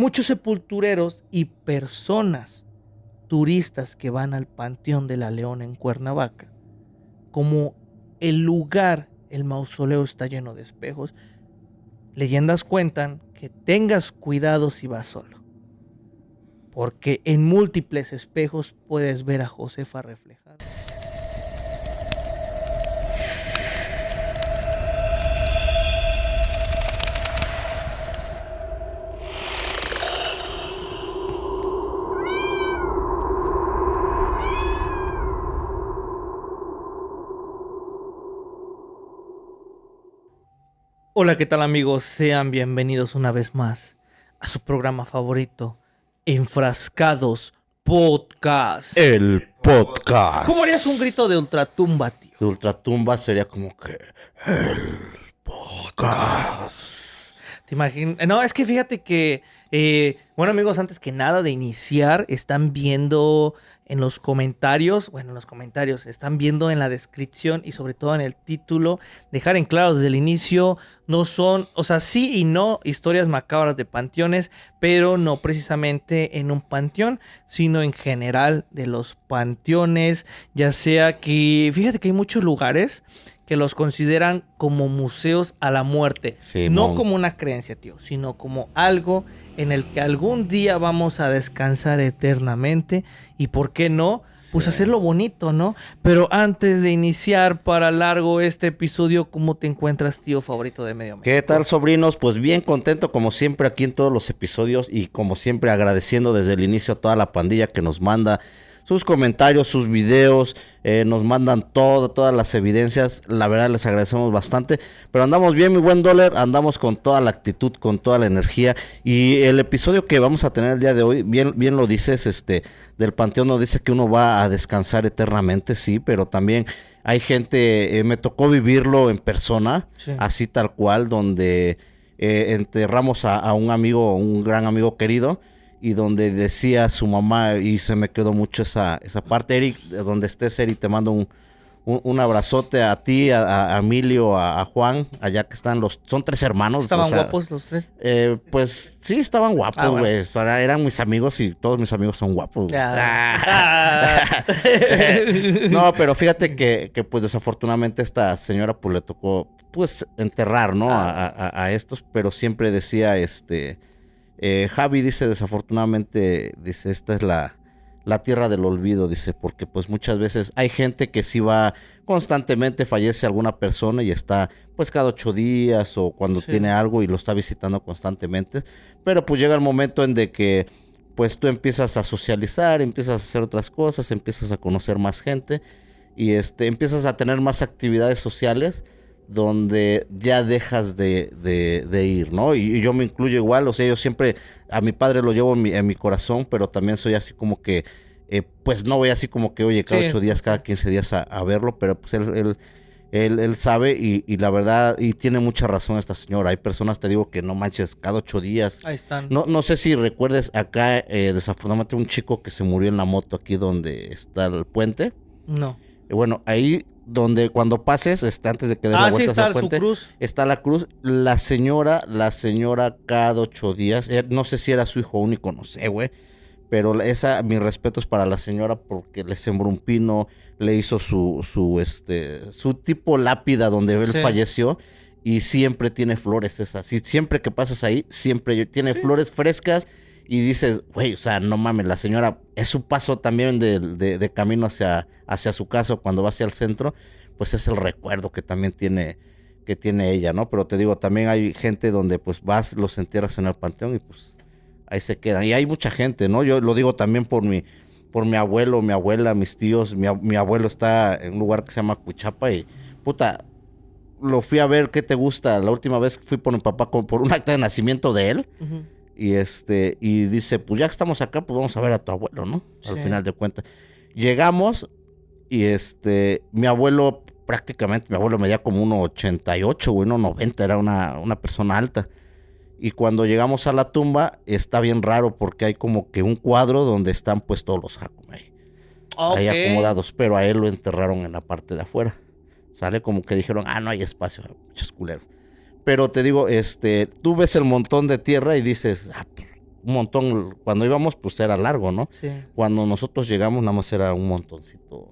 muchos sepultureros y personas turistas que van al Panteón de la Leona en Cuernavaca, como el lugar, el mausoleo está lleno de espejos, leyendas cuentan que tengas cuidado si vas solo, porque en múltiples espejos puedes ver a Josefa reflejada. Hola, ¿qué tal amigos? Sean bienvenidos una vez más a su programa favorito, Enfrascados Podcast. El podcast. ¿Cómo harías un grito de ultratumba, tío? De ultratumba sería como que el podcast. ¿Te imaginas? No, es que fíjate que, bueno amigos, antes que nada de iniciar, están viendo en los comentarios, están viendo en la descripción y sobre todo en el título, dejar en claro desde el inicio, no son, o sea, sí y no historias macabras de panteones, pero no precisamente en un panteón, sino en general de los panteones, ya sea que, fíjate que hay muchos lugares que los consideran como museos a la muerte, Sí, no como una creencia, tío, sino como algo en el que algún día vamos a descansar eternamente y por qué no, pues hacerlo bonito, ¿no? Pero antes de iniciar para largo este episodio, ¿cómo te encuentras, tío favorito de Medio México? ¿Qué tal, sobrinos? Pues bien contento como siempre aquí en todos los episodios y como siempre agradeciendo desde el inicio a toda la pandilla que nos manda sus comentarios, sus videos, nos mandan todas las evidencias. La verdad les agradecemos bastante, pero andamos bien, mi buen Dólar, andamos con toda la actitud, con toda la energía. Y el episodio que vamos a tener el día de hoy, bien lo dices, del panteón nos dice que uno va a descansar eternamente, sí, pero también hay gente, me tocó vivirlo en persona, sí, así tal cual, donde enterramos a un amigo, un gran amigo querido, y donde decía su mamá, y se me quedó mucho esa parte. Eric, donde estés, Eric, te mando un abrazote a ti, a Emilio, a Juan, allá que están son 3 hermanos. ¿Estaban guapos los 3? Pues sí, estaban guapos, güey. Bueno. Eran mis amigos y todos mis amigos son guapos. No, pero fíjate que pues desafortunadamente esta señora pues le tocó pues enterrar, ¿no? A estos, pero siempre decía Javi dice, desafortunadamente, dice, esta es la tierra del olvido, dice, porque pues muchas veces hay gente que sí va constantemente, fallece alguna persona y está pues cada 8 días o cuando tiene algo y lo está visitando constantemente, pero pues llega el momento en de que pues tú empiezas a socializar, empiezas a hacer otras cosas, empiezas a conocer más gente y empiezas a tener más actividades sociales donde ya dejas de ir, ¿no? Y yo me incluyo igual, o sea, yo siempre a mi padre lo llevo en mi corazón, pero también soy así como que, pues no voy así como que, oye, cada 8 días, cada 15 días a verlo, pero pues él sabe y la verdad, y tiene mucha razón esta señora. Hay personas, te digo, que no manches, cada 8 días. Ahí están. No sé si recuerdes acá, desafortunadamente, un chico que se murió en la moto aquí donde está el puente. No. Bueno, ahí donde cuando pases, antes de que dé la vuelta hacia el puente, su cruz. Está la cruz. La señora cada 8 días, no sé si era su hijo único, no sé, güey, pero mis respetos para la señora porque le sembró un pino, le hizo su tipo lápida donde él falleció y siempre tiene flores esas. Y siempre que pasas ahí, siempre tiene flores frescas. Y dices, güey, o sea, no mames, la señora, es su paso también de camino hacia su casa cuando va hacia el centro, pues es el recuerdo que también tiene ella, ¿no? Pero te digo, también hay gente donde pues vas, los entierras en el panteón y pues ahí se quedan. Y hay mucha gente, ¿no? Yo lo digo también por mi abuelo, mi abuela, mis tíos. Mi abuelo está en un lugar que se llama Cuichapa y, puta, lo fui a ver, ¿qué te gusta? La última vez fui por mi papá por un acta de nacimiento de él. Uh-huh. Y dice, pues ya que estamos acá, pues vamos a ver a tu abuelo, ¿no? Sí. Al final de cuentas. Llegamos y mi abuelo medía como 1.88, güey, 1.90, era una persona alta. Y cuando llegamos a la tumba, está bien raro porque hay como que un cuadro donde están pues todos los Jacumey. Ahí acomodados, pero a él lo enterraron en la parte de afuera. Sale como que dijeron, no hay espacio, muchos culeros. Pero te digo, tú ves el montón de tierra y dices, pues, un montón. Cuando íbamos, pues era largo, ¿no? Sí. Cuando nosotros llegamos, nada más era un montoncito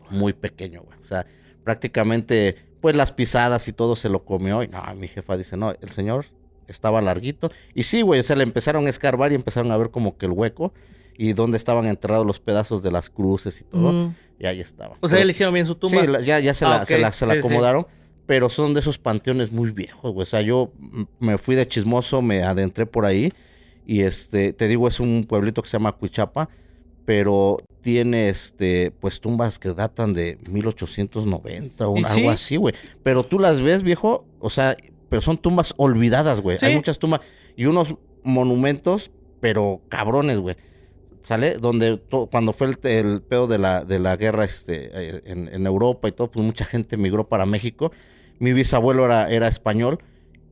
muy pequeño, güey. O sea, prácticamente, pues las pisadas y todo se lo comió. Y no, mi jefa dice, no, el señor estaba larguito. Y sí, güey, o sea, le empezaron a escarbar y empezaron a ver como que el hueco y dónde estaban enterrados los pedazos de las cruces y todo. Y ahí estaba. O sea, ya le hicieron bien su tumba. Sí, ya se la Sí, acomodaron. Pero son de esos panteones muy viejos, güey. O sea, yo me fui de chismoso, me adentré por ahí. Y te digo, es un pueblito que se llama Cuichapa. Pero tiene, pues tumbas que datan de 1890 o algo así, güey. Pero tú las ves, viejo, o sea, pero son tumbas olvidadas, güey. Sí. Hay muchas tumbas y unos monumentos, pero cabrones, güey. ¿Sale? Donde cuando fue el pedo de la guerra en Europa y todo, pues mucha gente migró para México. Mi bisabuelo era español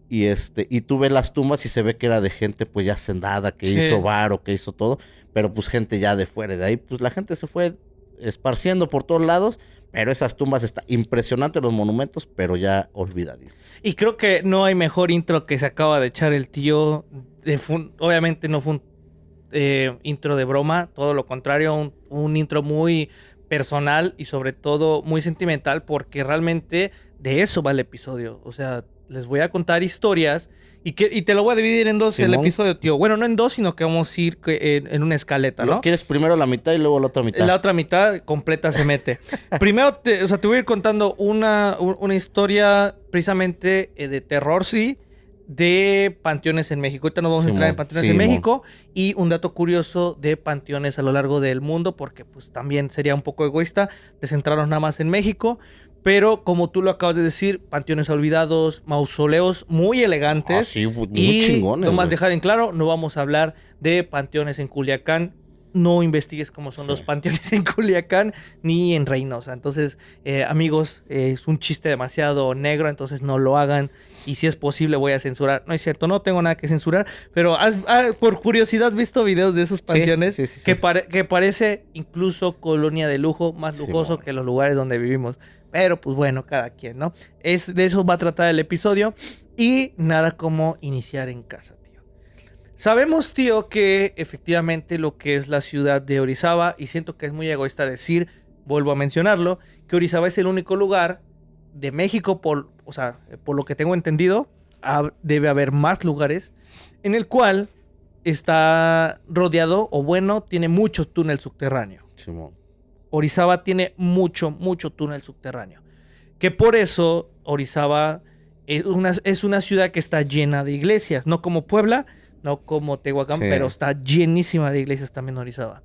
y tú ves las tumbas y se ve que era de gente pues ya hacendada, que hizo varo, que hizo todo, pero pues gente ya de fuera. De ahí pues la gente se fue esparciendo por todos lados, pero esas tumbas están impresionantes, los monumentos, pero ya olvidadísimos. Y creo que no hay mejor intro que se acaba de echar el tío. Obviamente no fue un intro de broma, todo lo contrario, un intro muy personal y sobre todo muy sentimental, porque realmente de eso va el episodio. O sea, les voy a contar historias y te lo voy a dividir en dos, el episodio, tío. Bueno, no en dos, sino que vamos a ir en una escaleta, ¿no? ¿Quieres primero la mitad y luego la otra mitad? La otra mitad completa se mete. Primero, te voy a ir contando una historia precisamente de terror, sí, de panteones en México. Ahorita nos vamos a entrar en panteones en México y un dato curioso de panteones a lo largo del mundo, porque pues también sería un poco egoísta de centrarnos nada más en México, pero como tú lo acabas de decir, panteones olvidados, mausoleos muy elegantes. Sí, muy y chingones. Nomás dejar en claro, no vamos a hablar de panteones en Culiacán. No investigues cómo son los panteones en Culiacán ni en Reynosa. Entonces, amigos, es un chiste demasiado negro, entonces no lo hagan. Y si es posible voy a censurar. No es cierto, no tengo nada que censurar. Pero por curiosidad, ¿has visto videos de esos panteones? Sí. Que parece incluso colonia de lujo, más lujoso que los lugares donde vivimos. Pero pues bueno, cada quien, ¿no? De eso va a tratar el episodio. Y nada como iniciar en casa. Sabemos, tío, que efectivamente lo que es la ciudad de Orizaba, y siento que es muy egoísta decir, vuelvo a mencionarlo, que Orizaba es el único lugar de México, por lo que tengo entendido, debe haber más lugares, en el cual está rodeado, o bueno, tiene mucho túnel subterráneo. Simón. Orizaba tiene mucho túnel subterráneo. Que por eso Orizaba es una ciudad que está llena de iglesias, no como Puebla, no como Tehuacán, pero está llenísima de iglesias también Orizaba.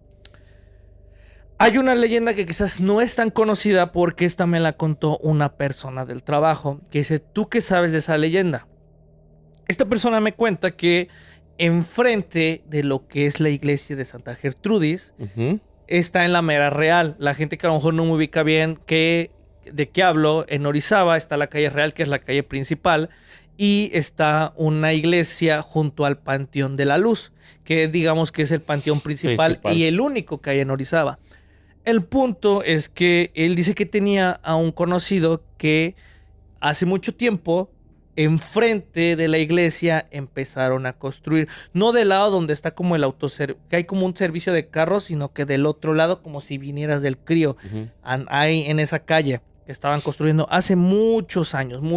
Hay una leyenda que quizás no es tan conocida porque esta me la contó una persona del trabajo, que dice, ¿tú qué sabes de esa leyenda? Esta persona me cuenta que enfrente de lo que es la iglesia de Santa Gertrudis, está en la Mera Real. La gente que a lo mejor no me ubica bien de qué hablo, en Orizaba está la calle Real, que es la calle principal, y está una iglesia junto al Panteón de la Luz, que digamos que es el panteón principal y el único que hay en Orizaba. El punto es que él dice que tenía a un conocido que hace mucho tiempo, enfrente de la iglesia, empezaron a construir. No del lado donde está como el autoservicio, que hay como un servicio de carros, sino que del otro lado, como si vinieras del Crío. Ahí en esa calle que estaban construyendo hace muchos años.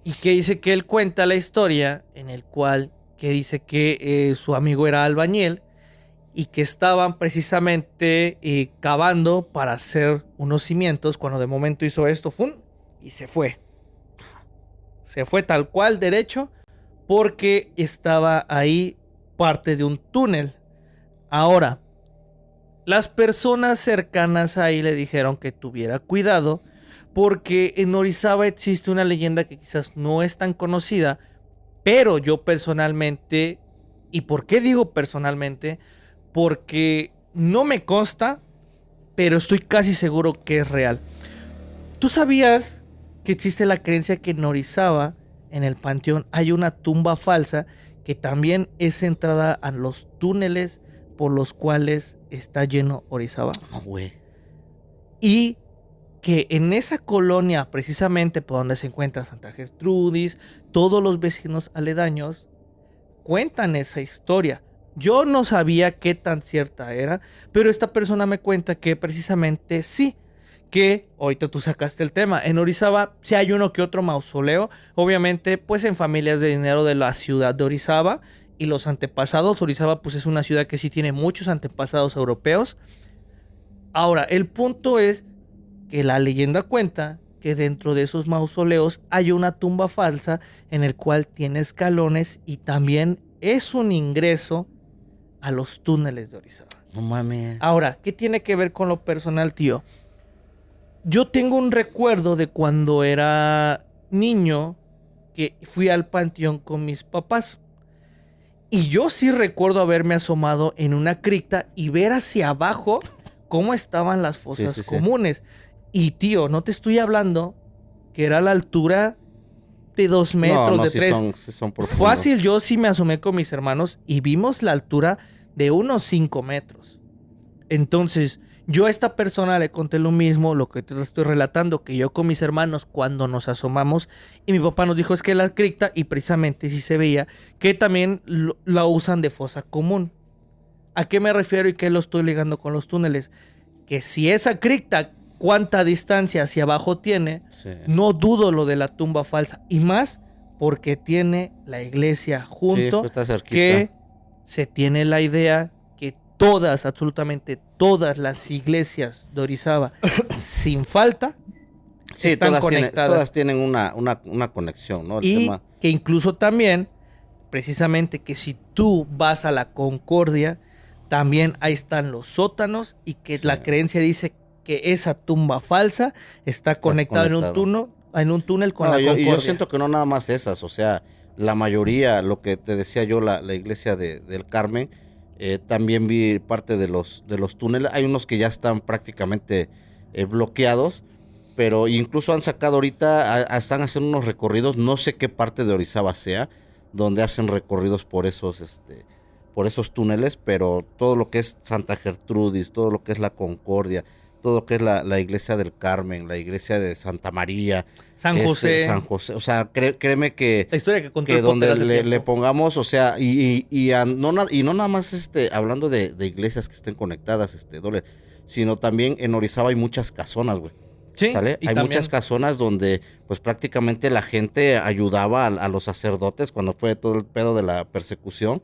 Y que dice que él cuenta la historia en el cual que dice que su amigo era albañil y que estaban precisamente cavando para hacer unos cimientos cuando de momento hizo esto, ¡fum! Y se fue. Se fue tal cual derecho porque estaba ahí parte de un túnel. Ahora, las personas cercanas ahí le dijeron que tuviera cuidado porque en Orizaba existe una leyenda que quizás no es tan conocida, pero yo personalmente, ¿y por qué digo personalmente? Porque no me consta, pero estoy casi seguro que es real. ¿Tú sabías que existe la creencia que en Orizaba, en el panteón, hay una tumba falsa que también es entrada a los túneles por los cuales está lleno Orizaba? No, güey. Y que en esa colonia, precisamente por donde se encuentra Santa Gertrudis, todos los vecinos aledaños cuentan esa historia. Yo no sabía qué tan cierta era, pero esta persona me cuenta que precisamente sí, que ahorita tú sacaste el tema. En Orizaba sí hay uno que otro mausoleo, obviamente pues en familias de dinero de la ciudad de Orizaba y los antepasados. Orizaba pues es una ciudad que sí tiene muchos antepasados europeos. Ahora, el punto es que la leyenda cuenta que dentro de esos mausoleos hay una tumba falsa en el cual tiene escalones y también es un ingreso a los túneles de Orizaba. No mames. Ahora, ¿qué tiene que ver con lo personal, tío? Yo tengo un recuerdo de cuando era niño que fui al panteón con mis papás. Y yo sí recuerdo haberme asomado en una cripta y ver hacia abajo cómo estaban las fosas comunes. Y tío, no te estoy hablando que era a la altura de 2 metros, de 3. Sí son Fácil, yo sí me asomé con mis hermanos y vimos la altura de unos 5 metros. Entonces, yo a esta persona le conté lo mismo, lo que te estoy relatando, que yo con mis hermanos cuando nos asomamos y mi papá nos dijo es que la cripta, y precisamente sí se veía, que también la usan de fosa común. ¿A qué me refiero y qué lo estoy ligando con los túneles? Que si esa cripta, cuánta distancia hacia abajo tiene, sí, no dudo lo de la tumba falsa, y más porque tiene la iglesia junto, sí, pues que se tiene la idea que todas, absolutamente todas las iglesias de Orizaba, sin falta, sí, están todas conectadas. Todas tienen una conexión, ¿no? Y que incluso también, precisamente que si tú vas a la Concordia, también ahí están los sótanos y que sí, la creencia dice que esa tumba falsa está conectada en un túnel con la Concordia. Y yo siento que no nada más esas, o sea, la mayoría, lo que te decía yo, la iglesia del Carmen, también vi parte de los túneles. Hay unos que ya están prácticamente bloqueados, pero incluso han sacado ahorita, están haciendo unos recorridos, no sé qué parte de Orizaba sea, donde hacen recorridos por esos túneles, pero todo lo que es Santa Gertrudis, todo lo que es la Concordia, todo lo que es la iglesia del Carmen, la iglesia de Santa María, San José, o sea, créeme que la historia que que donde le pongamos, o sea, no nada más hablando de iglesias que estén conectadas, sino también en Orizaba hay muchas casonas, güey. Sí, ¿sale? Hay muchas casonas donde pues prácticamente la gente ayudaba a los sacerdotes cuando fue todo el pedo de la persecución,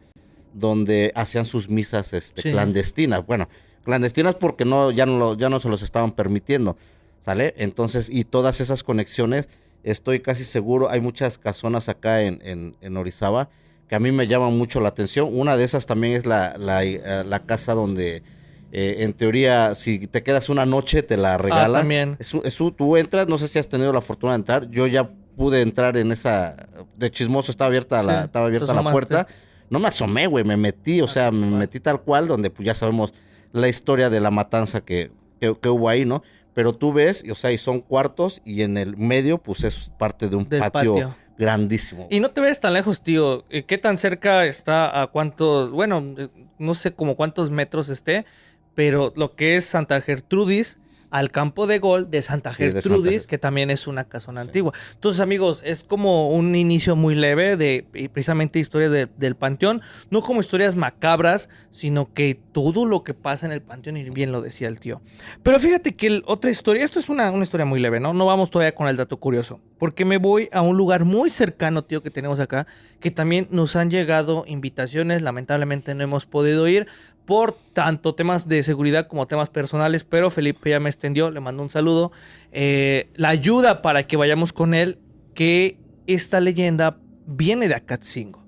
donde hacían sus misas sí, clandestinas. Bueno, clandestinas porque ya no se los estaban permitiendo, ¿sale? Entonces, y todas esas conexiones, estoy casi seguro, hay muchas casonas acá en Orizaba que a mí me llaman mucho la atención. Una de esas también es la casa donde, en teoría, si te quedas una noche, te la regalan. También. Tú entras, no sé si has tenido la fortuna de entrar, yo ya pude entrar en esa, de chismoso, estaba abierta la puerta. No me asomé, güey, me metí, o sea, me metí tal cual, donde pues ya sabemos la historia de la matanza que hubo ahí, ¿no? Pero tú ves, o sea, y son cuartos, y en el medio, pues es parte de un patio grandísimo. Y no te ves tan lejos, tío. ¿Qué tan cerca está? ¿A cuántos? Bueno, no sé como cuántos metros esté, pero lo que es Santa Gertrudis, al campo de gol de Santa Gertrudis, que también es una casona antigua. Entonces, amigos, es como un inicio muy leve de precisamente historias del panteón, no como historias macabras, sino que todo lo que pasa en el panteón, y bien lo decía el tío. Pero fíjate que otra historia, esto es una historia muy leve, ¿no? No vamos todavía con el dato curioso, porque me voy a un lugar muy cercano, tío, que tenemos acá, que también nos han llegado invitaciones, lamentablemente no hemos podido ir, por tanto temas de seguridad como temas personales, pero Felipe ya me extendió, le mando un saludo, la ayuda para que vayamos con él, que esta leyenda viene de Acatzingo,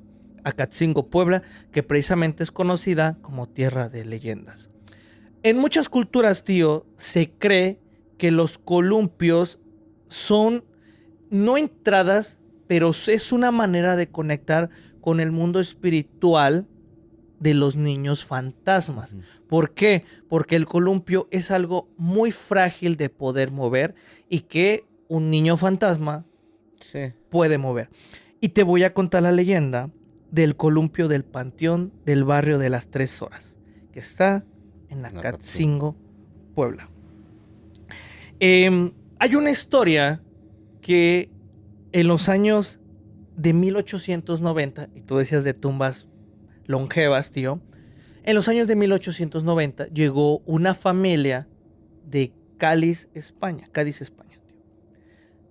Puebla, que precisamente es conocida como tierra de leyendas. En muchas culturas, tío, se cree que los columpios son no entradas, pero es una manera de conectar con el mundo espiritual de los niños fantasmas. ¿Por qué? Porque el columpio es algo muy frágil de poder mover y que un niño fantasma puede mover. Y te voy a contar la leyenda del columpio del panteón del barrio de las 3 horas, que está en Acatzingo, Puebla. Hay una historia que en los años de 1890, y tú decías de tumbas longevas, tío, en los años de 1890 llegó una familia de Cádiz, España, tío.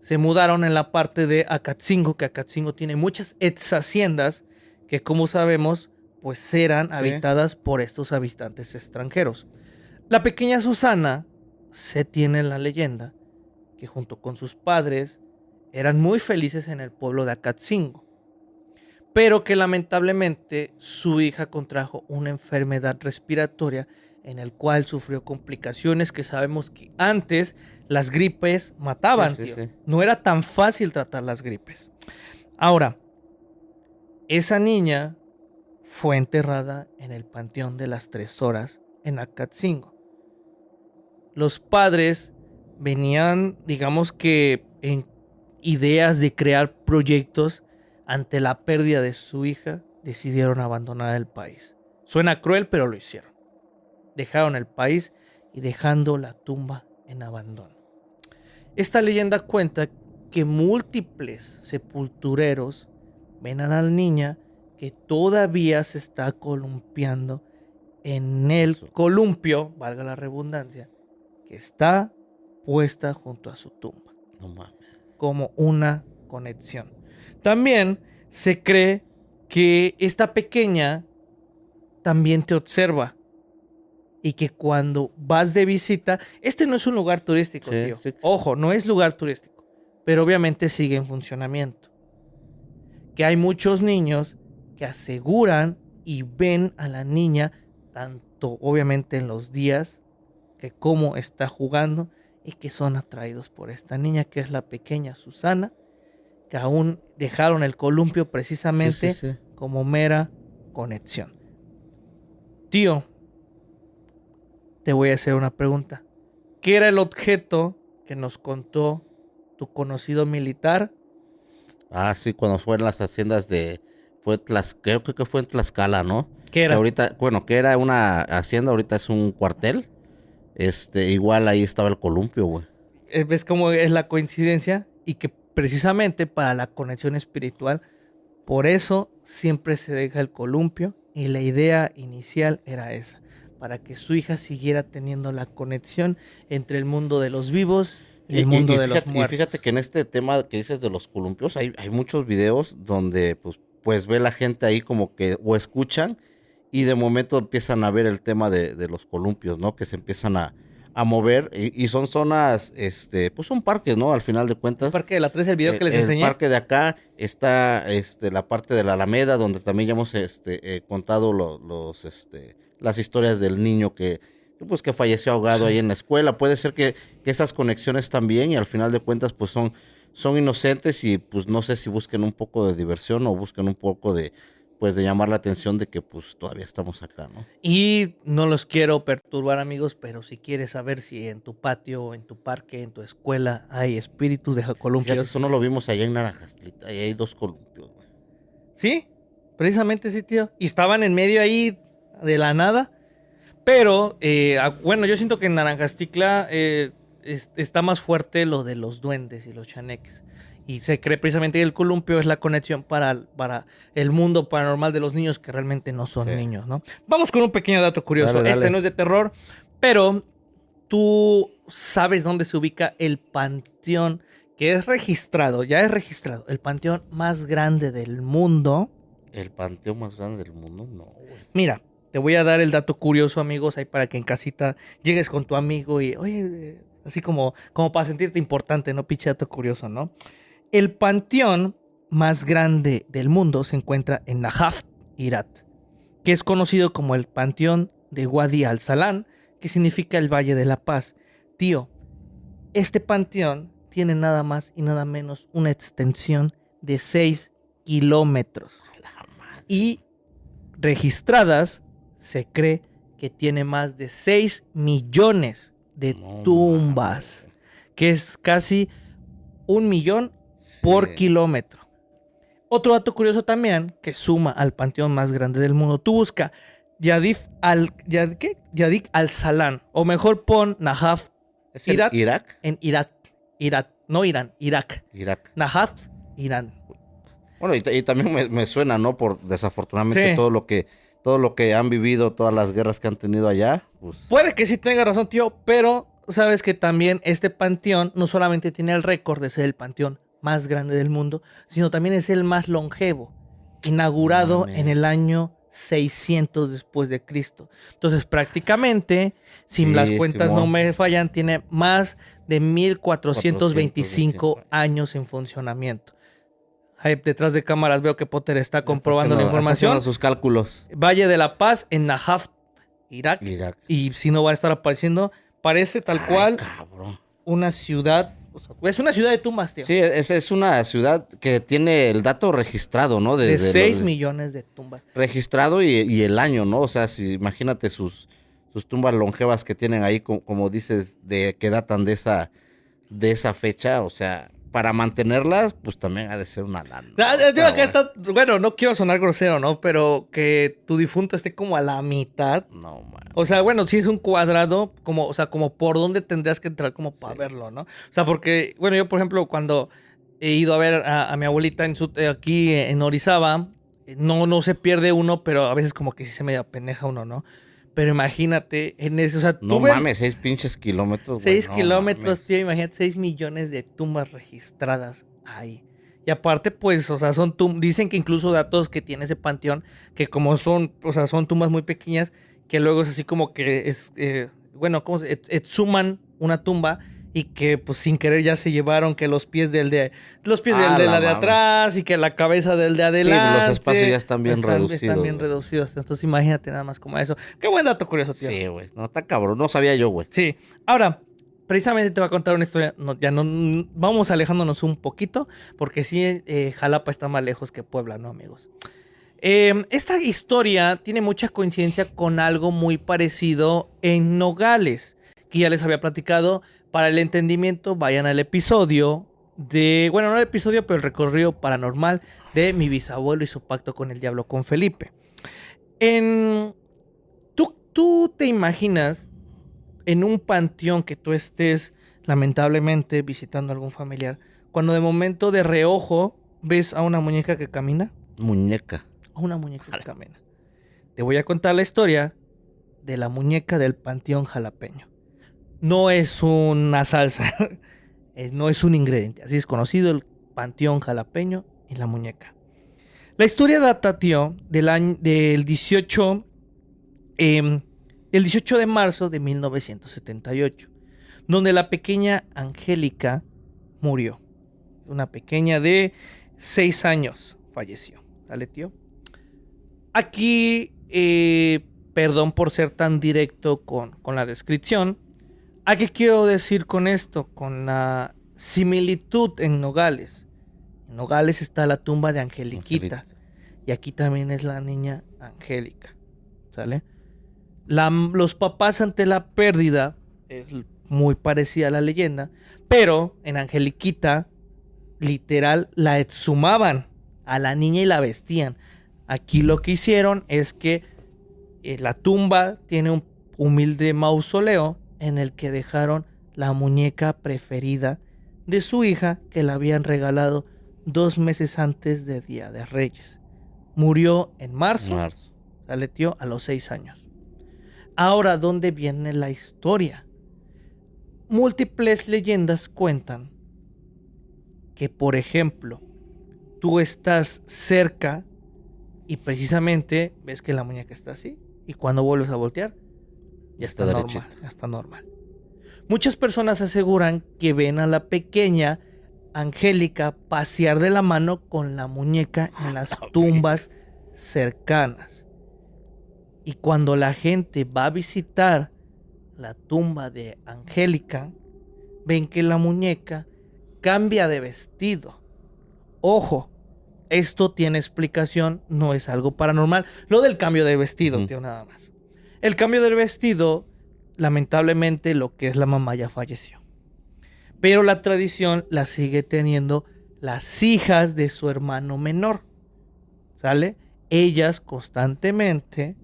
Se mudaron en la parte de Acatzingo, que Acatzingo tiene muchas haciendas que, como sabemos, pues eran habitadas por estos habitantes extranjeros. La pequeña Susana se tiene la leyenda que junto con sus padres eran muy felices en el pueblo de Acatzingo, pero que lamentablemente su hija contrajo una enfermedad respiratoria en el cual sufrió complicaciones que sabemos que antes las gripes mataban, tío. Sí. No era tan fácil tratar las gripes. Ahora, esa niña fue enterrada en el Panteón de las 3 Horas en Acatzingo. Los padres venían, digamos que, en ideas de crear proyectos. Ante la pérdida de su hija, decidieron abandonar el país. Suena cruel, pero lo hicieron. Dejaron el país y dejando la tumba en abandono. Esta leyenda cuenta que múltiples sepultureros ven a la niña que todavía se está columpiando en el columpio, valga la redundancia, que está puesta junto a su tumba. No mames. Como una conexión. También se cree que esta pequeña también te observa y que cuando vas de visita, este no es un lugar turístico, tío. Sí. Ojo, no es lugar turístico, pero obviamente sigue en funcionamiento. Que hay muchos niños que aseguran y ven a la niña, tanto obviamente en los días que cómo está jugando, y que son atraídos por esta niña que es la pequeña Susana, que aún dejaron el columpio precisamente como mera conexión. Tío, te voy a hacer una pregunta. ¿Qué era el objeto que nos contó tu conocido militar? Ah, sí, cuando fue en las haciendas de... creo que fue en Tlaxcala, ¿no? ¿Qué era? Que ahorita, que era una hacienda, ahorita es un cuartel. Igual ahí estaba el columpio, güey. ¿Ves cómo es la coincidencia? Y que precisamente para la conexión espiritual, por eso siempre se deja el columpio, y la idea inicial era esa, para que su hija siguiera teniendo la conexión entre el mundo de los vivos y el mundo de los muertos. Y fíjate que en este tema que dices de los columpios, hay muchos videos donde pues ve la gente ahí como que o escuchan y de momento empiezan a ver el tema de los columpios, ¿no? Que se empiezan a mover y son zonas, pues son parques, ¿no? Al final de cuentas. El parque de la 3, el video que les enseñé. El parque de acá está la parte de la Alameda, donde también ya hemos contado las historias del niño que falleció ahogado ahí en la escuela. Puede ser que esas conexiones también, y al final de cuentas pues son inocentes, y pues no sé si busquen un poco de diversión o busquen un poco de llamar la atención de que pues todavía estamos acá, ¿no? Y no los quiero perturbar, amigos, pero si quieres saber si en tu patio, en tu parque, en tu escuela hay espíritus de columpios. Fíjate, eso no lo vimos allá en Naranjastlita, ahí hay 2 columpios, güey. Sí, precisamente sí, tío. Y estaban en medio ahí de la nada. Pero, bueno, yo siento que en Naranjastitla está más fuerte lo de los duendes y los chaneques. Y se cree precisamente que el columpio es la conexión para el mundo paranormal de los niños, que realmente no son niños, ¿no? Vamos con un pequeño dato curioso. Dale. No es de terror, pero tú sabes dónde se ubica el panteón que es registrado, ya es registrado, el panteón más grande del mundo. ¿El panteón más grande del mundo? No, güey. Mira, te voy a dar el dato curioso, amigos, ahí para que en casita llegues con tu amigo y, oye, así como para sentirte importante, ¿no? Pinche dato curioso, ¿no? El panteón más grande del mundo se encuentra en Najaf, Irak, que es conocido como el panteón de Wadi al-Salam, que significa el Valle de la Paz. Tío, este panteón tiene nada más y nada menos una extensión de 6 kilómetros. Y registradas, se cree que tiene más de 6 millones de tumbas, que es casi 1 millón por kilómetro. Otro dato curioso también, que suma al panteón más grande del mundo. Tú busca Yadik al-Salam, o mejor pon Najaf, Irak. En Irak, no Irán, Irak. Irak. Najaf, Irán. Bueno, y también me suena, ¿no? Por desafortunadamente Sí. todo lo que han vivido, todas las guerras que han tenido allá, pues Puede que sí tenga razón, tío, pero sabes que también este panteón no solamente tiene el récord de ser el panteón más grande del mundo, sino también es el más longevo, no inaugurado en el mames. año 600 después de Cristo. Entonces, prácticamente, si las Sí, cuentas no Simón. me fallan, tiene más de 425 1425 años. años en funcionamiento. Ahí detrás de cámaras veo que Potter está Ya comprobando la está haciendo información. sus cálculos. Valle de la Paz en Najaf, Irak. Irak. Y si no va a estar apareciendo, parece tal Ay, cual cabrón. una ciudad. O sea, es una ciudad de tumbas, tío. Sí, esa es una ciudad que tiene el dato registrado, ¿no? De Desde 6 millones de tumbas. registrado y el año, ¿no? O sea, si imagínate sus tumbas longevas que tienen ahí, como dices, de que datan de esa fecha, o sea, para mantenerlas, pues también ha de ser una lana. Digo que está, bueno, no quiero sonar grosero, ¿no? Pero que tu difunto esté como a la mitad. No, man. O sea, bueno, si es un cuadrado, como, o sea, como por dónde tendrías que entrar como para Sí. verlo, ¿no? O sea, porque, bueno, yo, por ejemplo, cuando he ido a ver a mi abuelita aquí en Orizaba, no se pierde uno, pero a veces como que sí se me apeneja uno, ¿no? Pero imagínate, en ese, o sea, No tú ves mames, 6 pinches kilómetros, güey. 6 No kilómetros, mames. tío, imagínate 6 millones de tumbas registradas ahí. Y aparte, pues, o sea, dicen que incluso datos que tiene ese panteón, que como son, o sea, son tumbas muy pequeñas, que luego es así como que bueno, ¿cómo se exhuman una tumba y que pues sin querer ya se llevaron que los pies del Ah, de la la de mames. atrás y que la cabeza del de Sí, los espacios ya adelante están bien están reducidos, bien güey. reducidos. Entonces imagínate nada más como eso. Qué buen dato curioso, tío. Sí, güey. No, está cabrón. No sabía yo, güey. Sí, ahora, precisamente te voy a contar una historia, ya no, vamos alejándonos un poquito, porque sí, Jalapa está más lejos que Puebla, ¿no, amigos? Esta historia tiene mucha coincidencia con algo muy parecido en Nogales, que ya les había platicado. Para el entendimiento, vayan al episodio bueno, no el episodio, pero el recorrido paranormal de mi bisabuelo y su pacto con el diablo, con Felipe. En... ¿Tú te imaginas en un panteón que tú estés lamentablemente visitando a algún familiar, cuando de momento de reojo ves a una muñeca que camina? Muñeca. A una muñeca que camina. Te voy a contar la historia de la muñeca del panteón jalapeño. No es una salsa, no es un ingrediente, así es conocido el panteón jalapeño y la muñeca. La historia data, tío, del 18 el 18 de marzo de 1978, donde la pequeña Angélica murió. Una pequeña de 6 años falleció. ¿Sale, tío? Aquí, perdón por ser tan directo con la descripción. ¿A qué quiero decir con esto? Con la similitud en Nogales. En Nogales está la tumba de Angeliquita. Angelita. Y aquí también es la niña Angélica. ¿Sale? Los papás ante la pérdida, es muy parecida a la leyenda, pero en Angeliquita, literal, la exhumaban a la niña y la vestían. Aquí lo que hicieron es que la tumba tiene un humilde mausoleo en el que dejaron la muñeca preferida de su hija que la habían regalado 2 meses antes de Día de Reyes. Murió en marzo, sale, tío, a los 6 años. Ahora, ¿dónde viene la historia? Múltiples leyendas cuentan que, por ejemplo, tú estás cerca y precisamente ves que la muñeca está así, y cuando vuelves a voltear, ya está normal, ya está normal. Muchas personas aseguran que ven a la pequeña Angélica pasear de la mano con la muñeca en las tumbas cercanas. Y cuando la gente va a visitar la tumba de Angélica, ven que la muñeca cambia de vestido. Ojo, esto tiene explicación, no es algo paranormal. Lo del cambio de vestido, tío, nada más. El cambio del vestido, lamentablemente, lo que es la mamá ya falleció. Pero la tradición la sigue teniendo las hijas de su hermano menor. ¿Sale? Ellas constantemente,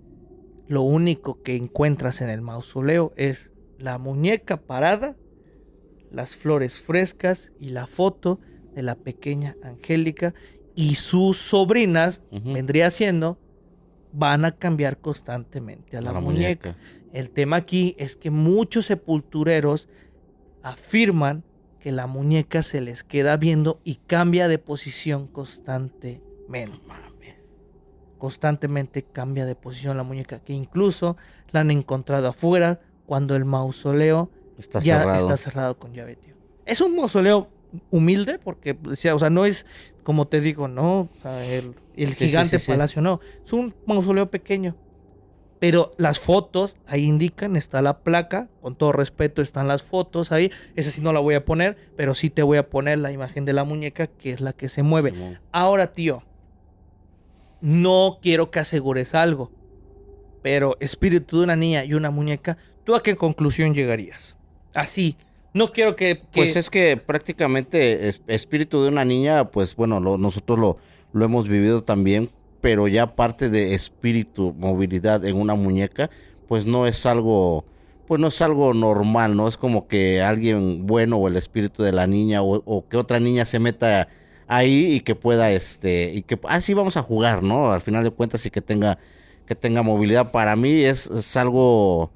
lo único que encuentras en el mausoleo es la muñeca parada, las flores frescas y la foto de la pequeña Angélica. y sus sobrinas, Ujú. vendría siendo, van a cambiar constantemente a la muñeca. El tema aquí es que muchos sepultureros afirman que la muñeca se les queda viendo y cambia de posición constantemente. Constantemente cambia de posición la muñeca, que incluso la han encontrado afuera cuando el mausoleo Está ya cerrado. está cerrado con llave, tío. Es un mausoleo humilde porque, o sea, no es como te digo, no, o sea, el Sí, gigante sí, sí. palacio, no. Es un mausoleo pequeño. Pero las fotos ahí indican, está la placa, con todo respeto están las fotos ahí. Esa sí no la voy a poner, pero sí te voy a poner la imagen de la muñeca, que es la que se mueve. Simón. Ahora, tío, no quiero que asegures algo, pero espíritu de una niña y una muñeca, ¿tú a qué conclusión llegarías? Así, no quiero que... Pues es que prácticamente espíritu de una niña, pues bueno, nosotros lo hemos vivido también, pero ya parte de espíritu, movilidad en una muñeca, pues no es algo, pues no es algo normal, ¿no? Es como que alguien bueno o el espíritu de la niña o que otra niña se meta ahí y que pueda, y que así vamos a jugar, ¿no? Al final de cuentas y que tenga movilidad. Para mí es algo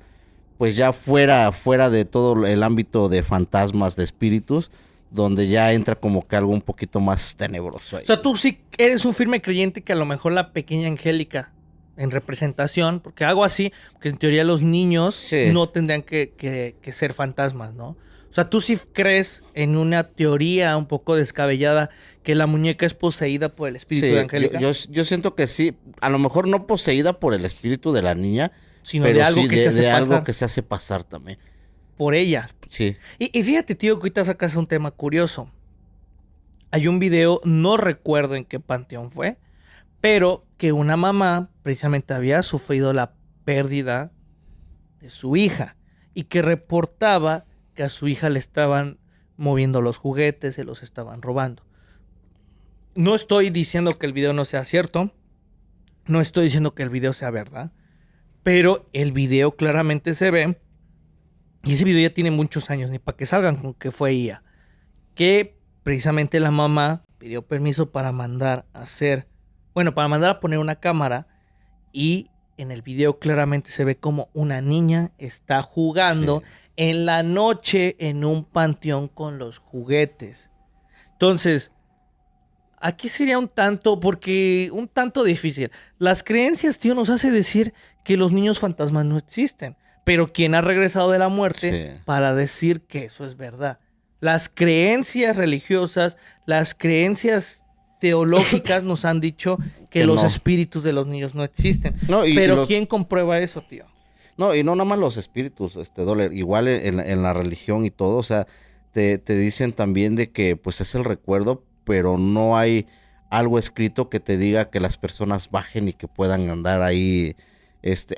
pues ya fuera de todo el ámbito de fantasmas, de espíritus, donde ya entra como que algo un poquito más tenebroso ahí. O sea, tú sí eres un firme creyente que a lo mejor la pequeña Angélica en representación, porque hago así, porque en teoría los niños Sí. no tendrían que ser fantasmas, ¿no? O sea, tú sí crees en una teoría un poco descabellada que la muñeca es poseída por el espíritu Sí, de Angélica, yo siento que sí, a lo mejor no poseída por el espíritu de la niña, sino pero de algo sí que se hace de pasar algo que se hace pasar también. por ella. Sí. Y fíjate, tío, que ahorita sacas un tema curioso. Hay un video, no recuerdo en qué panteón fue, pero que una mamá precisamente había sufrido la pérdida de su hija y que reportaba que a su hija le estaban moviendo los juguetes, se los estaban robando. No estoy diciendo que el video no sea cierto, no estoy diciendo que el video sea verdad, pero el video claramente se ve, y ese video ya tiene muchos años, ni para que salgan con que fue ella, que precisamente la mamá pidió permiso para mandar a hacer, bueno, para mandar a poner una cámara, y en el video claramente se ve como una niña está jugando Sí. en la noche en un panteón con los juguetes. Entonces, aquí sería un tanto difícil. Las creencias, tío, nos hace decir que los niños fantasmas no existen, pero ¿quién ha regresado de la muerte Sí. para decir que eso es verdad? Las creencias religiosas, las creencias teológicas nos han dicho que Que los no. espíritus de los niños no existen. No, Pero ¿quién comprueba eso, tío? No, y no nada más los espíritus, Doler, igual en la religión y todo, o sea, te dicen también de que pues es el recuerdo, pero no hay algo escrito que te diga que las personas bajen y que puedan andar ahí,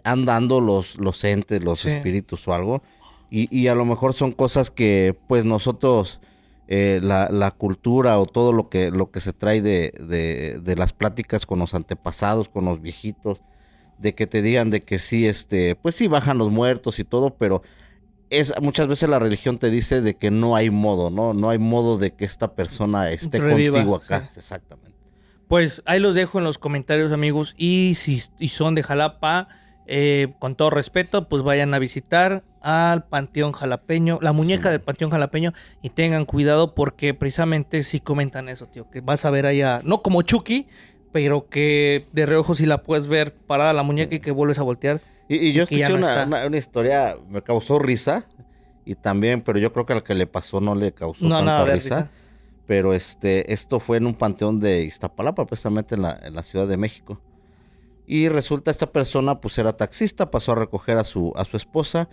andando los entes, los Sí. espíritus o algo, y a lo mejor son cosas que pues nosotros, la cultura o todo lo que se trae de las pláticas con los antepasados, con los viejitos, de que te digan de que sí, pues sí bajan los muertos y todo, pero muchas veces la religión te dice de que no hay modo, ¿no? No hay modo de que esta persona esté Reviva, contigo acá. sí. Exactamente. Pues ahí los dejo en los comentarios, amigos. Y si son de Jalapa, con todo respeto, pues vayan a visitar al Panteón Jalapeño, la muñeca Sí. del Panteón Jalapeño, y tengan cuidado porque precisamente sí comentan eso, tío, que vas a ver allá, no como Chucky, pero que de reojo sí la puedes ver parada la muñeca y que vuelves a voltear. Y yo que ya escuché no está. una historia, me causó risa, y también, pero yo creo que al que le pasó no le causó No, tanta nada de risa. risa. Pero esto fue en un panteón de Iztapalapa, precisamente en la Ciudad de México. Y resulta esta persona pues era taxista, pasó a recoger a su esposa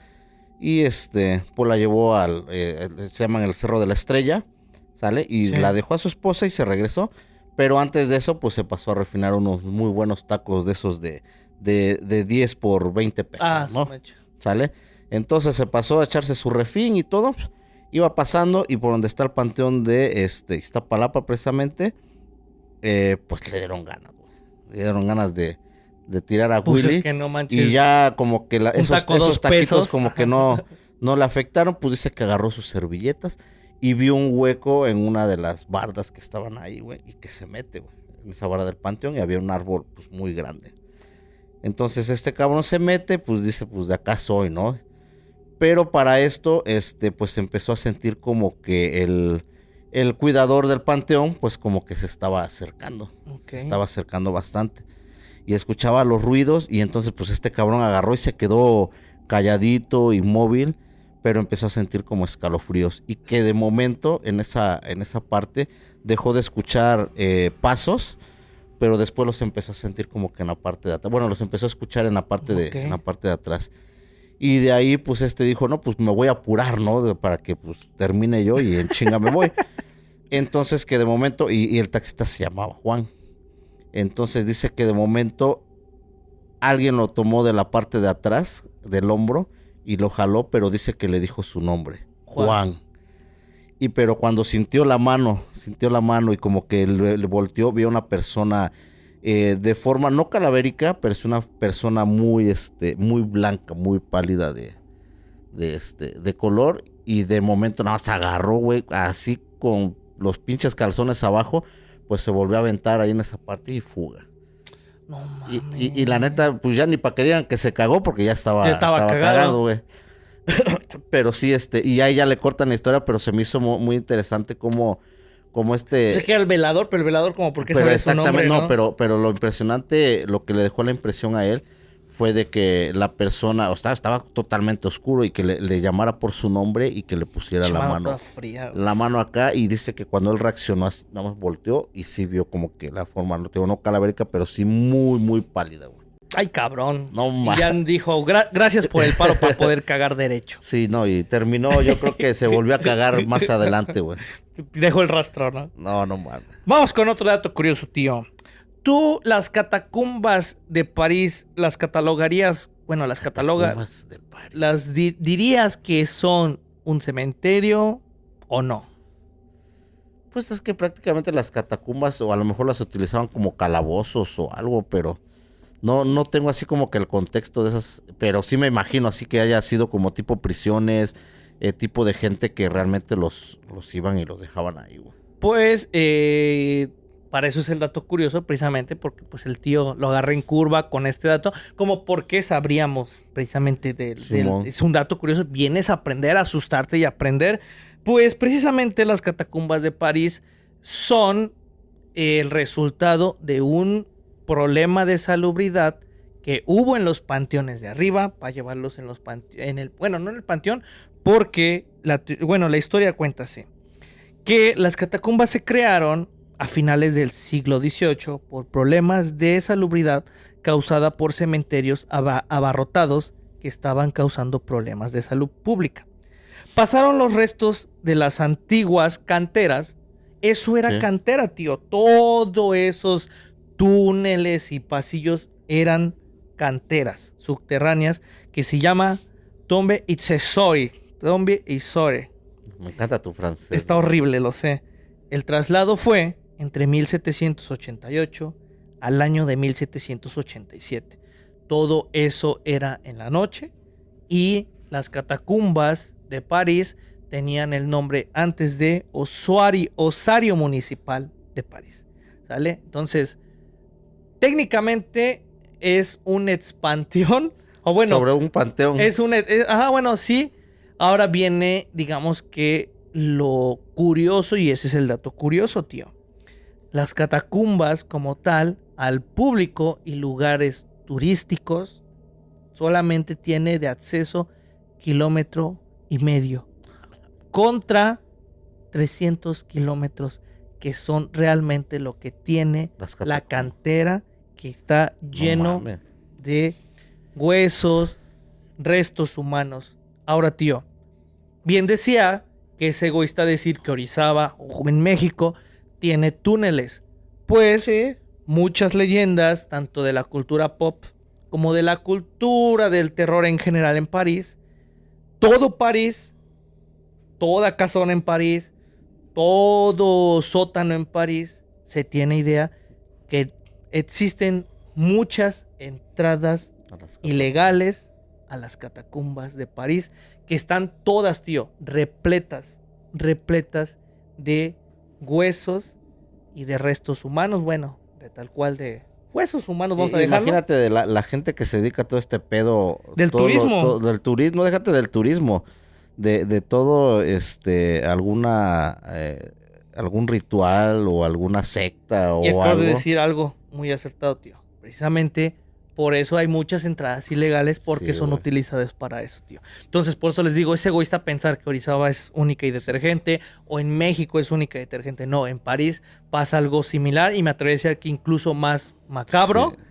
y pues la llevó se llama el Cerro de la Estrella, ¿sale? Y Sí. la dejó a su esposa y se regresó. Pero antes de eso pues se pasó a refinar unos muy buenos tacos de esos de 10 por 20 pesos, ¿no? Su mecha. ¿Sale? Entonces se pasó a echarse su refín y todo. Iba pasando y por donde está el panteón de Iztapalapa precisamente, pues le dieron ganas, güey. Le dieron ganas de tirar a Pues Willy. es que no manches. Y ya como que un taco, 2 esos taquitos pesos. como que no le afectaron, pues dice que agarró sus servilletas y vio un hueco en una de las bardas que estaban ahí, güey, y que se mete, güey. esa vara del panteón y había un árbol pues muy grande. Entonces este cabrón se mete, pues dice, pues de acá soy, ¿no? Pero para esto, pues empezó a sentir como que el cuidador del panteón, pues como que se estaba acercando. Se estaba acercando bastante. Y escuchaba los ruidos y entonces pues este cabrón agarró y se quedó calladito, inmóvil, pero empezó a sentir como escalofríos. Y que de momento en esa parte dejó de escuchar pasos, pero después los empezó a sentir como que en la parte de atrás. Bueno, los empezó a escuchar en la parte de atrás. Y de ahí, pues, dijo, no, pues, me voy a apurar, ¿no? Para que, pues, termine yo y en chinga me voy. Entonces, que de momento, y el taxista se llamaba Juan. Entonces, dice que de momento alguien lo tomó de la parte de atrás, del hombro, y lo jaló, pero dice que le dijo su nombre, Juan. Y pero cuando sintió la mano y como que le volteó, vio una persona de forma no calavérica, pero es una persona muy muy blanca, muy pálida de color, y de momento nada más se agarró, güey, así con los pinches calzones abajo, pues se volvió a aventar ahí en esa parte y fuga. No mames. Y la neta, pues ya ni para que digan que se cagó, porque ya estaba cagado, güey. Pero sí, y ahí ya le cortan la historia, pero se me hizo muy interesante como Es que era el velador, pero el velador como porque pero sabe su nombre, ¿no? pero lo impresionante, lo que le dejó la impresión a él fue de que la persona, estaba totalmente oscuro y que le llamara por su nombre y que le pusiera la mano acá, y dice que cuando él reaccionó, nada más volteó y sí vio como que la forma, no calavérica, pero sí muy, muy pálida, güey. Ay, cabrón. No mames. Y ya dijo, gracias por el paro para poder cagar derecho. Sí, no, y terminó, yo creo que se volvió a cagar más adelante, güey. Dejó el rastro, ¿no? No mames. Vamos con otro dato curioso, tío. ¿Tú las catacumbas de París las catalogarías? Bueno, las catalogas. ¿Las dirías que son un cementerio o no? Pues es que prácticamente las catacumbas, o a lo mejor las utilizaban como calabozos o algo, pero no tengo así como que el contexto de esas, pero sí me imagino así que haya sido como tipo prisiones, tipo de gente que realmente los iban y los dejaban ahí, güey. Pues, para eso es el dato curioso, precisamente porque pues el tío lo agarra en curva con este dato, como porque sabríamos precisamente es un dato curioso, vienes a aprender, a asustarte y aprender, pues precisamente las catacumbas de París son el resultado de un problema de salubridad que hubo en los panteones de arriba, para llevarlos en los bueno, no en el panteón, porque la historia cuenta así, que las catacumbas se crearon a finales del siglo XVIII por problemas de salubridad causada por cementerios abarrotados que estaban causando problemas de salud pública. Pasaron los restos de las antiguas canteras. Eso era cantera, tío. Todos esos túneles y pasillos eran canteras subterráneas que se llama Tombe Itzesori. Tombe Itzesori. Me encanta tu francés. Está horrible, lo sé. El traslado fue entre 1788 al año de 1787. Todo eso era en la noche y las catacumbas de París tenían el nombre antes de Osario Municipal de París. ¿Sale? Entonces, técnicamente es un expansión, o bueno, sobre un panteón. Bueno, sí. Ahora viene, digamos que lo curioso, y ese es el dato curioso, tío. Las catacumbas como tal, al público y lugares turísticos, solamente tiene de acceso 1,5 kilómetros contra 300 kilómetros, que son realmente lo que tiene la cantera, que está lleno de huesos, restos humanos. Ahora, tío, bien decía que es egoísta decir que Orizaba o en México tiene túneles. Pues sí, muchas leyendas, tanto de la cultura pop como de la cultura del terror en general en París, todo París, toda casona en París, todo sótano en París, se tiene idea que existen muchas entradas ilegales a las catacumbas de París, que están todas, tío, repletas de huesos y de restos humanos, bueno, de tal cual de huesos humanos, vamos a dejarlo. Imagínate de la gente que se dedica a todo este pedo. Del turismo. Del turismo, déjate del turismo. De todo, algún ritual o alguna secta o Y acabas algo. de decir algo muy acertado, tío. Precisamente por eso hay muchas entradas ilegales porque Sí, son güey. utilizadas para eso, tío. Entonces, por eso les digo, es egoísta pensar que Orizaba es única y detergente o en México es única y detergente. No, en París pasa algo similar y me atrevería a decir que incluso más macabro. Sí.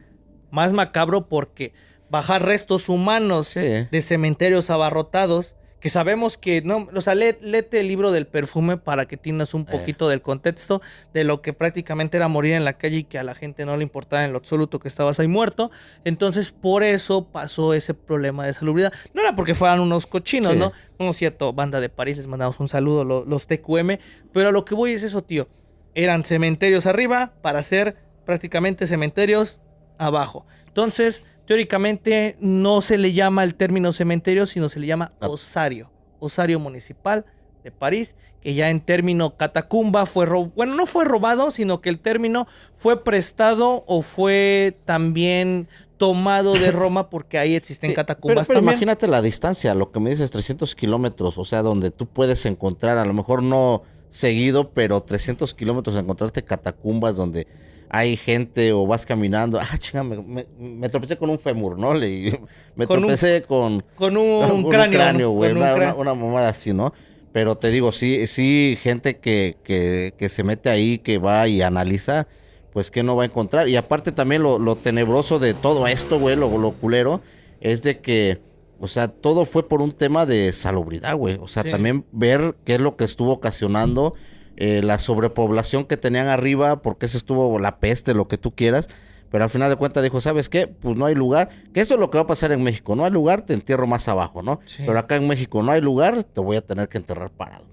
Más macabro porque bajar restos humanos Sí. de cementerios abarrotados, que sabemos que no, o sea, léete el libro del perfume para que entiendas un poquito del contexto de lo que prácticamente era morir en la calle y que a la gente no le importaba en lo absoluto que estabas ahí muerto. Entonces, por eso pasó ese problema de salubridad. No era porque fueran unos cochinos, Sí. ¿no? No es cierto, banda de París, les mandamos un saludo, los TQM, pero a lo que voy es eso, tío. Eran cementerios arriba para hacer prácticamente cementerios abajo. Entonces, teóricamente no se le llama el término cementerio, sino se le llama osario. Osario municipal de París, que ya en término catacumba fue bueno, no fue robado, sino que el término fue prestado o fue también tomado de Roma porque ahí existen Sí, catacumbas pero también. imagínate la distancia, lo que me dices, 300 kilómetros, o sea, donde tú puedes encontrar, a lo mejor no seguido, pero 300 kilómetros encontrarte catacumbas donde hay gente o vas caminando. Chinga, me tropecé con un fémur, ¿no? Me Con un- tropecé con Con un cráneo, güey, con un cráneo. una mamada así, ¿no? Pero te digo, sí, gente que se mete ahí, que va y analiza, pues que no va a encontrar. Y aparte también lo tenebroso de todo esto, güey, lo culero, es de que, o sea, todo fue por un tema de salubridad, güey. O sea, Sí. también ver qué es lo que estuvo ocasionando la sobrepoblación que tenían arriba, porque eso estuvo la peste, lo que tú quieras. Pero al final de cuentas dijo, ¿sabes qué? Pues no hay lugar. Que eso es lo que va a pasar en México. No hay lugar, te entierro más abajo, ¿no? Sí. Pero acá en México no hay lugar, te voy a tener que enterrar parado.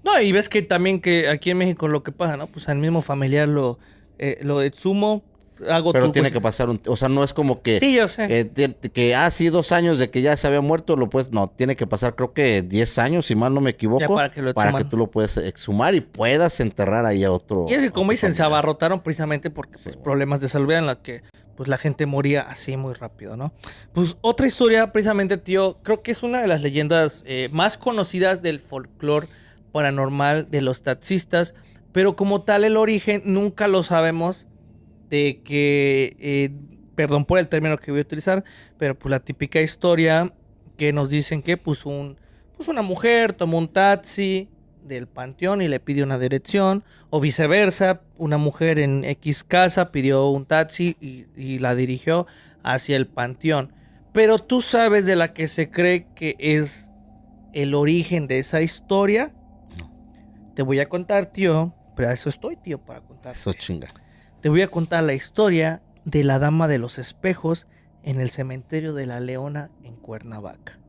No, y ves que también que aquí en México lo que pasa, ¿no? Pues al mismo familiar lo exhumo, hago Pero tu, tiene pues, que pasar o sea, no es como que, sí, yo sé. sí, 2 años de que ya se había muerto, no, tiene que pasar creo que 10 años, si mal no me equivoco, Ya para que lo para exhuman. que tú lo puedas exhumar y puedas enterrar ahí a otro. Y es que como otro dicen, se familiar. abarrotaron precisamente porque pues, Sí. problemas de salud en la que pues la gente moría así muy rápido, ¿no? Pues otra historia precisamente, tío, creo que es una de las leyendas más conocidas del folclore paranormal de los taxistas, pero como tal el origen nunca lo sabemos de que, perdón por el término que voy a utilizar, pero pues la típica historia que nos dicen que pues una mujer tomó un taxi del panteón y le pidió una dirección, o viceversa, una mujer en X casa pidió un taxi y la dirigió hacia el panteón. Pero tú sabes de la que se cree que es el origen de esa historia. Te voy a contar, tío, pero a eso estoy, tío, para contar. Eso chinga. Te voy a contar la historia de la Dama de los Espejos en el cementerio de La Leona en Cuernavaca.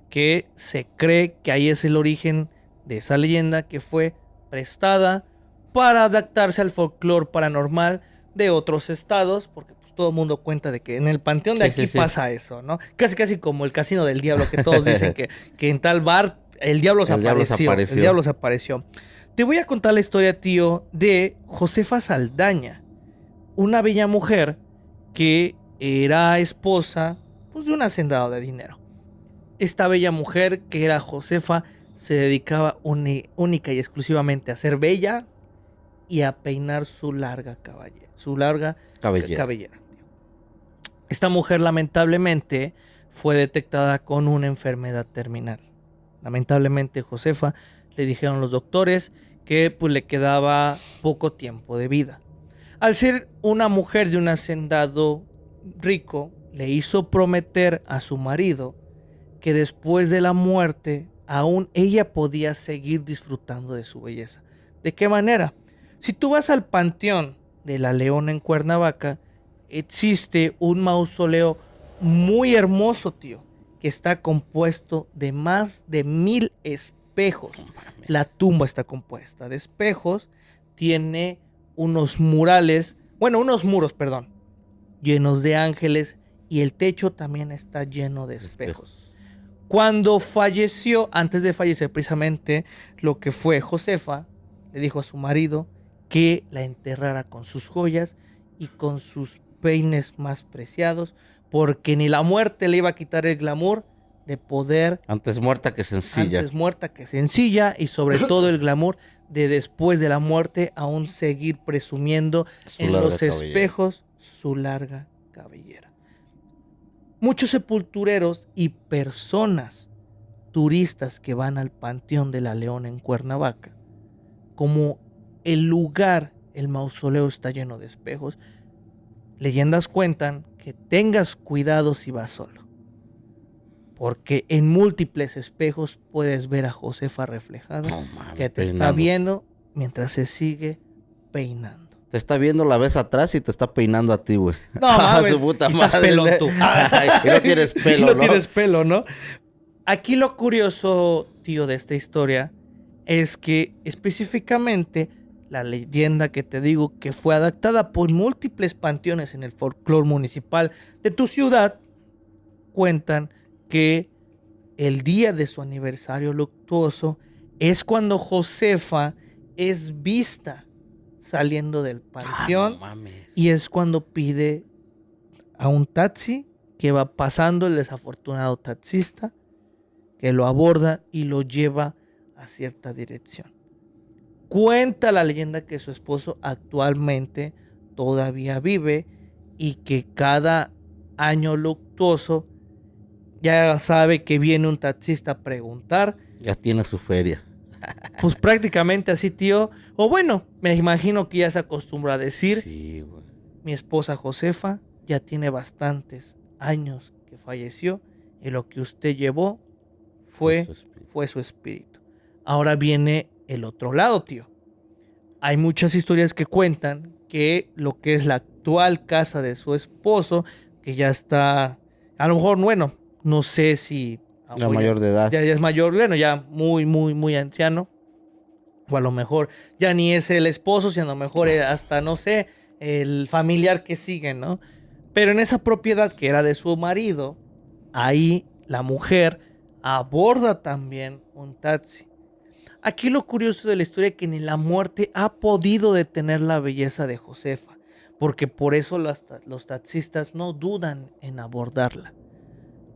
Que se cree que ahí es el origen de esa leyenda que fue prestada para adaptarse al folclore paranormal de otros estados, porque pues, todo el mundo cuenta de que en el panteón de Sí, aquí sí, sí. pasa eso, ¿no? Casi como el casino del diablo, que todos dicen que en tal bar el diablo se El diablo se apareció. apareció. El diablo se apareció. Te voy a contar la historia, tío, de Josefa Saldaña, una bella mujer que era esposa pues, de un hacendado de dinero. Esta bella mujer, que era Josefa, se dedicaba única y exclusivamente a ser bella y a peinar su larga cabellera. Esta mujer lamentablemente fue detectada con una enfermedad terminal. Lamentablemente Josefa le dijeron los doctores que pues, le quedaba poco tiempo de vida. Al ser una mujer de un hacendado rico, le hizo prometer a su marido que después de la muerte aún ella podía seguir disfrutando de su belleza. ¿De qué manera? Si tú vas al panteón de La Leona en Cuernavaca, existe un mausoleo muy hermoso, tío, que está compuesto de más de 1000 espejos. La tumba está compuesta de espejos, tiene unos muros, llenos de ángeles, y el techo también está lleno de espejos. Cuando falleció, antes de fallecer precisamente, lo que fue Josefa, le dijo a su marido que la enterrara con sus joyas y con sus peines más preciados, porque ni la muerte le iba a quitar el glamour de poder, Antes muerta que sencilla. antes muerta que sencilla, y sobre todo el glamour de después de la muerte aún seguir presumiendo Su en larga los cabellera. espejos su larga cabellera. Muchos sepultureros y personas turistas que van al Panteón de la Leona en Cuernavaca, como el lugar, el mausoleo está lleno de espejos, leyendas cuentan que tengas cuidado si vas solo, porque en múltiples espejos puedes ver a Josefa reflejada, No mames, que te está peinándose. viendo mientras se sigue peinando. Te está viendo, la ves atrás y te está peinando a ti, güey. No Ah, mames, su puta y estás madre, pelón le- tú. Y no tienes Y pelo, no ¿no? tienes pelo, ¿no? Aquí lo curioso, tío, de esta historia es que específicamente la leyenda que te digo que fue adaptada por múltiples panteones en el folclore municipal de tu ciudad, cuentan que el día de su aniversario luctuoso es cuando Josefa es vista saliendo del Ah, panteón no mames. y es cuando pide a un taxi que va pasando el desafortunado taxista, que lo aborda y lo lleva a cierta dirección. Cuenta la leyenda que su esposo actualmente todavía vive y que cada año luctuoso ya sabe que viene un taxista a preguntar, Ya tiene su feria. pues prácticamente así, tío. O bueno, me imagino que ya se acostumbra a decir, Sí, güey. mi esposa Josefa ya tiene bastantes años que falleció y lo que usted llevó fue su espíritu. Ahora viene el otro lado, tío. Hay muchas historias que cuentan que lo que es la actual casa de su esposo, que ya está, a lo mejor, bueno, no sé si La mayor de edad. ya es mayor, bueno, ya muy anciano, o a lo mejor ya ni es el esposo, sino a lo mejor hasta, no sé, el familiar que sigue, ¿no? Pero en esa propiedad que era de su marido, ahí la mujer aborda también un taxi. Aquí lo curioso de la historia es que ni la muerte ha podido detener la belleza de Josefa, porque por eso los taxistas no dudan en abordarla.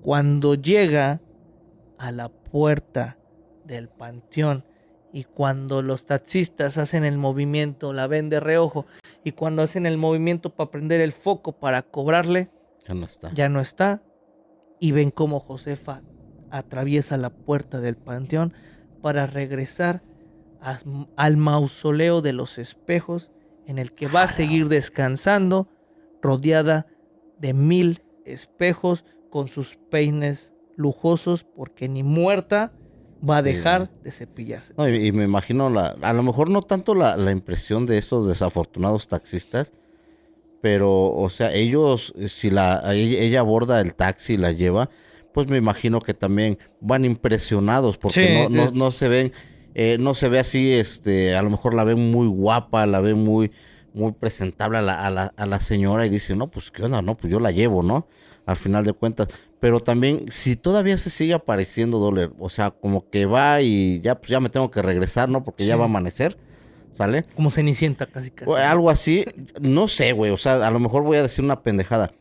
Cuando llega a la puerta del panteón y cuando los taxistas hacen el movimiento, la ven de reojo, y cuando hacen el movimiento para prender el foco para cobrarle, Ya no está. ya no está, y ven cómo Josefa atraviesa la puerta del panteón para regresar al mausoleo de los espejos, en el que va a seguir descansando, rodeada de 1000 espejos con sus peines lujosos, porque ni muerta va a Sí, dejar güey. de cepillarse. No, y me imagino a lo mejor no tanto la impresión de estos desafortunados taxistas, pero, o sea, ellos, si ella aborda el taxi y la lleva, pues me imagino que también van impresionados, porque Sí, no se ven, no se ve así, a lo mejor la ven muy guapa, la ven muy presentable a la señora y dicen, no, pues qué onda, no, pues yo la llevo, ¿no? Al final de cuentas. Pero también, si todavía se sigue apareciendo Dollar, o sea, como que va y ya, pues ya me tengo que regresar, ¿no? Porque ya Sí. va a amanecer, ¿sale? como Cenicienta casi. O algo así, no sé, güey, o sea, a lo mejor voy a decir una pendejada,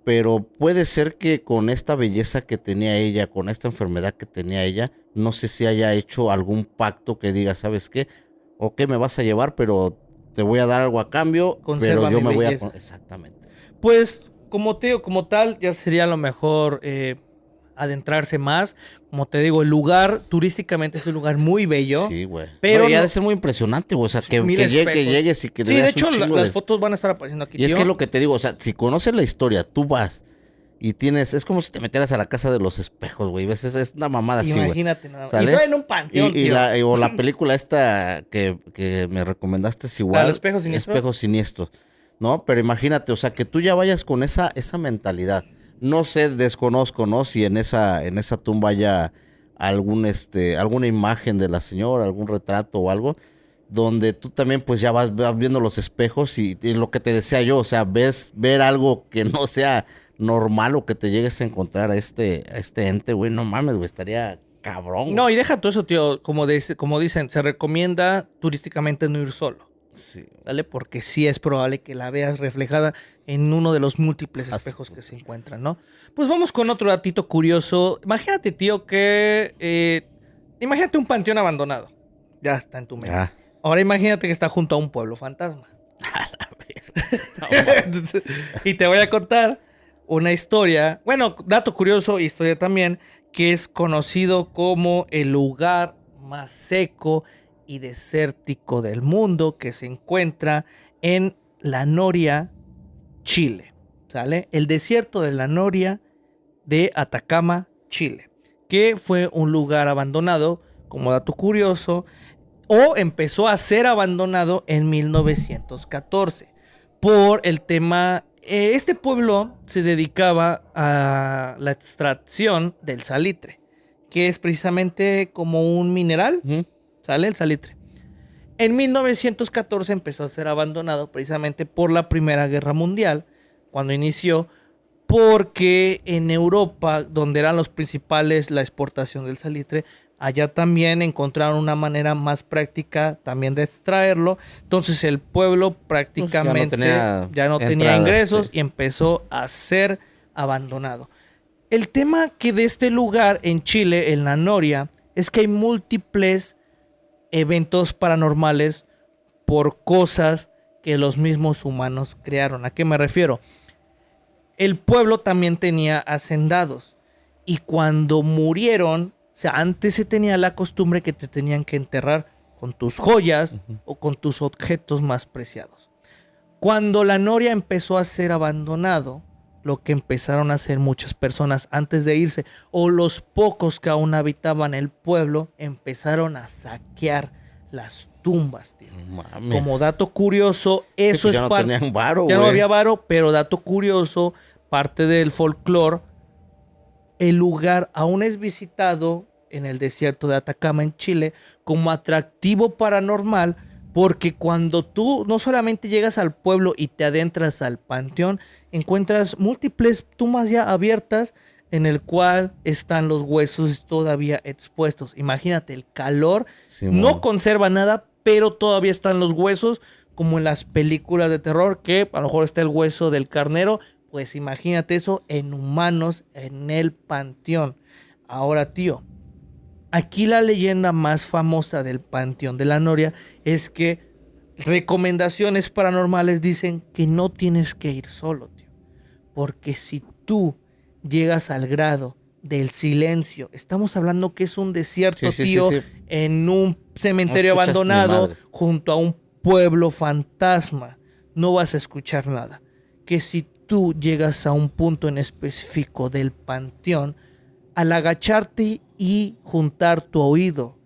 pero puede ser que con esta belleza que tenía ella, con esta enfermedad que tenía ella, no sé si haya hecho algún pacto que diga, ¿sabes qué? Ok, me vas a llevar, pero te voy a dar algo a cambio, Conserva pero yo mi me voy a... belleza. Exactamente. Pues, como te digo, como tal, ya sería lo mejor adentrarse más. Como te digo, el lugar turísticamente es un lugar muy bello. Sí, güey. Pero Pero ya no- de ser muy impresionante, güey, o sea, que Mil espejos. llegues y que te Sí, de veas hecho, un chingo las de... fotos van a estar apareciendo aquí, Y es tío. que es lo que te digo, o sea, si conoces la historia, tú vas y tienes, es como si te metieras a la casa de los espejos, güey, ves, es una mamada así, güey. Imagínate nada más. ¿Sale? Y todavía en un panteón, Y tío. o la película esta que me recomendaste es igual. ¿La del espejo siniestro? Espejo siniestro, ¿no? Pero imagínate, o sea, que tú ya vayas con esa mentalidad. No sé, desconozco, ¿no? Si en esa tumba haya alguna imagen de la señora, algún retrato o algo, donde tú también pues ya vas viendo los espejos y lo que te decía yo, o sea, ver algo que no sea normal o que te llegues a encontrar a este ente, güey, no mames, güey, estaría cabrón. No, y deja todo eso, tío. Como dicen, se recomienda turísticamente no ir solo. Sí. ¿Sale? Porque sí es probable que la veas reflejada en uno de los múltiples espejos que se encuentran, ¿no? Pues vamos con otro datito curioso. Imagínate, tío, imagínate un panteón abandonado. Ya está en tu mente. Ah. Ahora imagínate que está junto a un pueblo fantasma. Y te voy a contar una historia, bueno, dato curioso, historia también, que es conocido como el lugar más seco y desértico del mundo, que se encuentra en La Noria, Chile. ¿Sale? El desierto de La Noria de Atacama, Chile, que fue un lugar abandonado, como dato curioso, o empezó a ser abandonado en 1914 por el tema. Este pueblo se dedicaba a la extracción del salitre, que es precisamente como un mineral, ¿sale? El salitre. En 1914 empezó a ser abandonado precisamente por la Primera Guerra Mundial, cuando inició, porque en Europa, donde eran los principales la exportación del salitre, allá también encontraron una manera más práctica también de extraerlo. Entonces el pueblo prácticamente ya no tenía ingresos, sí, y empezó a ser abandonado. El tema que de este lugar en Chile, en La Noria, es que hay múltiples eventos paranormales por cosas que los mismos humanos crearon. ¿A qué me refiero? El pueblo también tenía hacendados, y cuando murieron, o sea, antes se tenía la costumbre que te tenían que enterrar con tus joyas o con tus objetos más preciados. Cuando La Noria empezó a ser abandonado, lo que empezaron a hacer muchas personas antes de irse, o los pocos que aún habitaban el pueblo, empezaron a saquear las tumbas, tío. Como dato curioso, eso sí, es parte. Ya no tenían varo, ya no había varo, pero dato curioso, parte del folclore, el lugar aún es visitado en el desierto de Atacama, en Chile, como atractivo paranormal, porque cuando tú no solamente llegas al pueblo y te adentras al panteón, encuentras múltiples tumbas ya abiertas en el cual están los huesos todavía expuestos. Imagínate el calor, sí, no conserva nada, pero todavía están los huesos, como en las películas de terror, que a lo mejor está el hueso del carnero. Pues imagínate eso en humanos en el panteón. Ahora, tío, aquí la leyenda más famosa del panteón de La Noria es que recomendaciones paranormales dicen que no tienes que ir solo, tío. Porque si tú llegas al grado del silencio, estamos hablando que es un desierto, sí, tío, sí. En un cementerio abandonado, junto a un pueblo fantasma, no vas a escuchar nada. Que si tú llegas a un punto en específico del panteón, al agacharte y juntar tu oído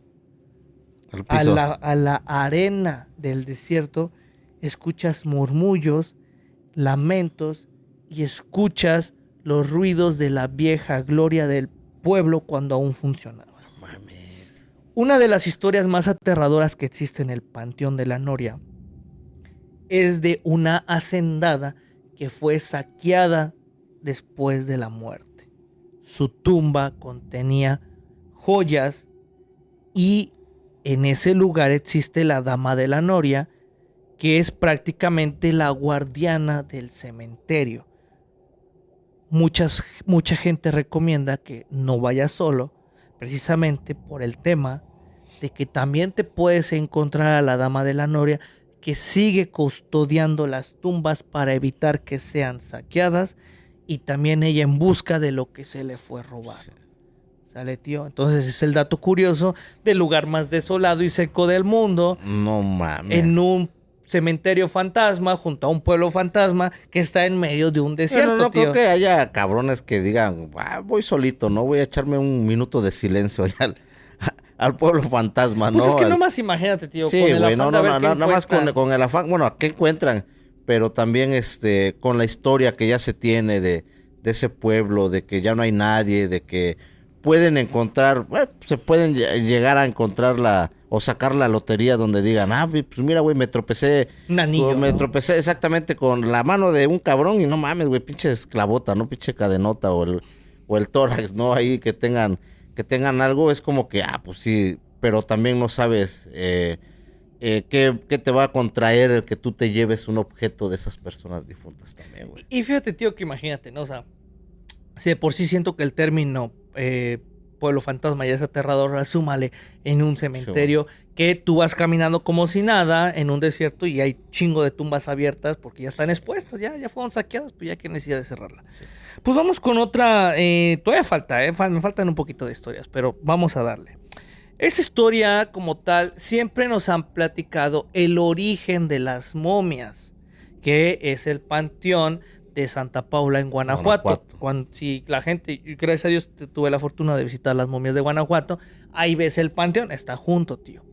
a la arena del desierto, escuchas murmullos, lamentos y escuchas los ruidos de la vieja gloria del pueblo cuando aún funcionaba. No mames. Una de las historias más aterradoras que existe en el panteón de La Noria es de una hacendada que fue saqueada después de la muerte. Su tumba contenía joyas y en ese lugar existe la Dama de La Noria, que es prácticamente la guardiana del cementerio. Mucha gente recomienda que no vayas solo, precisamente por el tema de que también te puedes encontrar a la Dama de La Noria, que sigue custodiando las tumbas para evitar que sean saqueadas, y también ella en busca de lo que se le fue robado. ¿Sale, tío? Entonces es el dato curioso del lugar más desolado y seco del mundo. No mames. En un cementerio fantasma, junto a un pueblo fantasma que está en medio de un desierto, no tío. Creo que haya cabrones que digan, voy solito, ¿no? Voy a echarme un minuto de silencio allá al pueblo fantasma, ¿no? Pues es que nomás imagínate, tío. Sí, güey, nada más con el afán, bueno, ¿a qué encuentran? Pero también con la historia que ya se tiene de ese pueblo, de que ya no hay nadie, de que pueden encontrar, se pueden llegar a encontrar o sacar la lotería donde digan, pues mira, güey, me tropecé. Un anillo, me tropecé exactamente con la mano de un cabrón y no mames, güey, pinche esclavota, ¿no? Pinche cadenota o el tórax, ¿no? Ahí que tengan algo, es como que, pues sí, pero también no sabes ¿qué te va a contraer el que tú te lleves un objeto de esas personas difuntas también, güey? Y fíjate, tío, que imagínate, ¿no? O sea, si de por sí siento que el término pueblo fantasma ya es aterrador, súmale en un cementerio que tú vas caminando como si nada en un desierto y hay chingo de tumbas abiertas porque ya están expuestas, ya fueron saqueadas, pues ya que necesidad de cerrarla. Sí. Pues vamos con otra, todavía falta, me faltan un poquito de historias, pero vamos a darle. Esta historia como tal, siempre nos han platicado el origen de las momias, que es el panteón de Santa Paula en Guanajuato. Si la gente, gracias a Dios, tuve la fortuna de visitar las momias de Guanajuato, ahí ves el panteón, está junto, tío.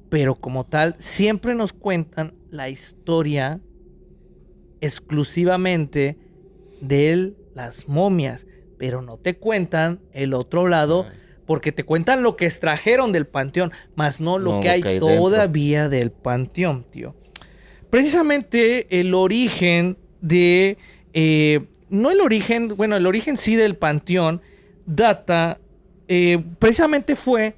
Pero como tal, siempre nos cuentan la historia exclusivamente de las momias, pero no te cuentan el otro lado, porque te cuentan lo que extrajeron del panteón, más no lo que hay todavía dentro del panteón, tío. Precisamente el origen de... no el origen, bueno, el origen sí del panteón data, precisamente fue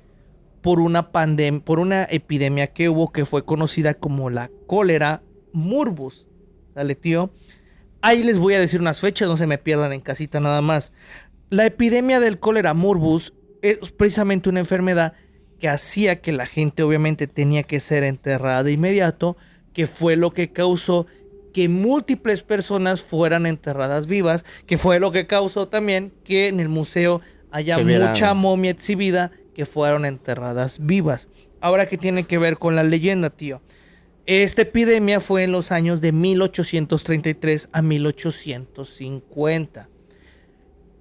por una pandemia, por una epidemia que hubo que fue conocida como la cólera morbus. ¿Sale, tío? Ahí les voy a decir unas fechas, no se me pierdan en casita nada más. La epidemia del cólera morbus es precisamente una enfermedad que hacía que la gente obviamente tenía que ser enterrada de inmediato, que fue lo que causó que múltiples personas fueran enterradas vivas, que fue lo que causó también que en el museo haya mucha momia exhibida que fueron enterradas vivas. Ahora, ¿qué tiene que ver con la leyenda, tío? Esta epidemia fue en los años de 1833 a 1850.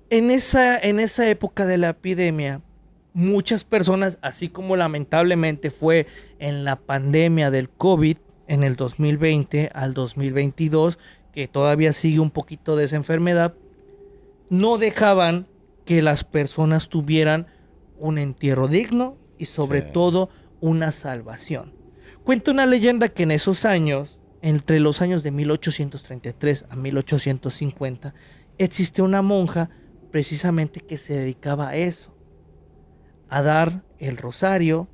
En esa época de la epidemia, muchas personas, así como lamentablemente fue en la pandemia del COVID, en el 2020 al 2022, que todavía sigue un poquito de esa enfermedad, no dejaban que las personas tuvieran un entierro digno y sobre todo una salvación. Cuenta una leyenda que en esos años, entre los años de 1833 a 1850, existió una monja precisamente que se dedicaba a eso, a dar el rosario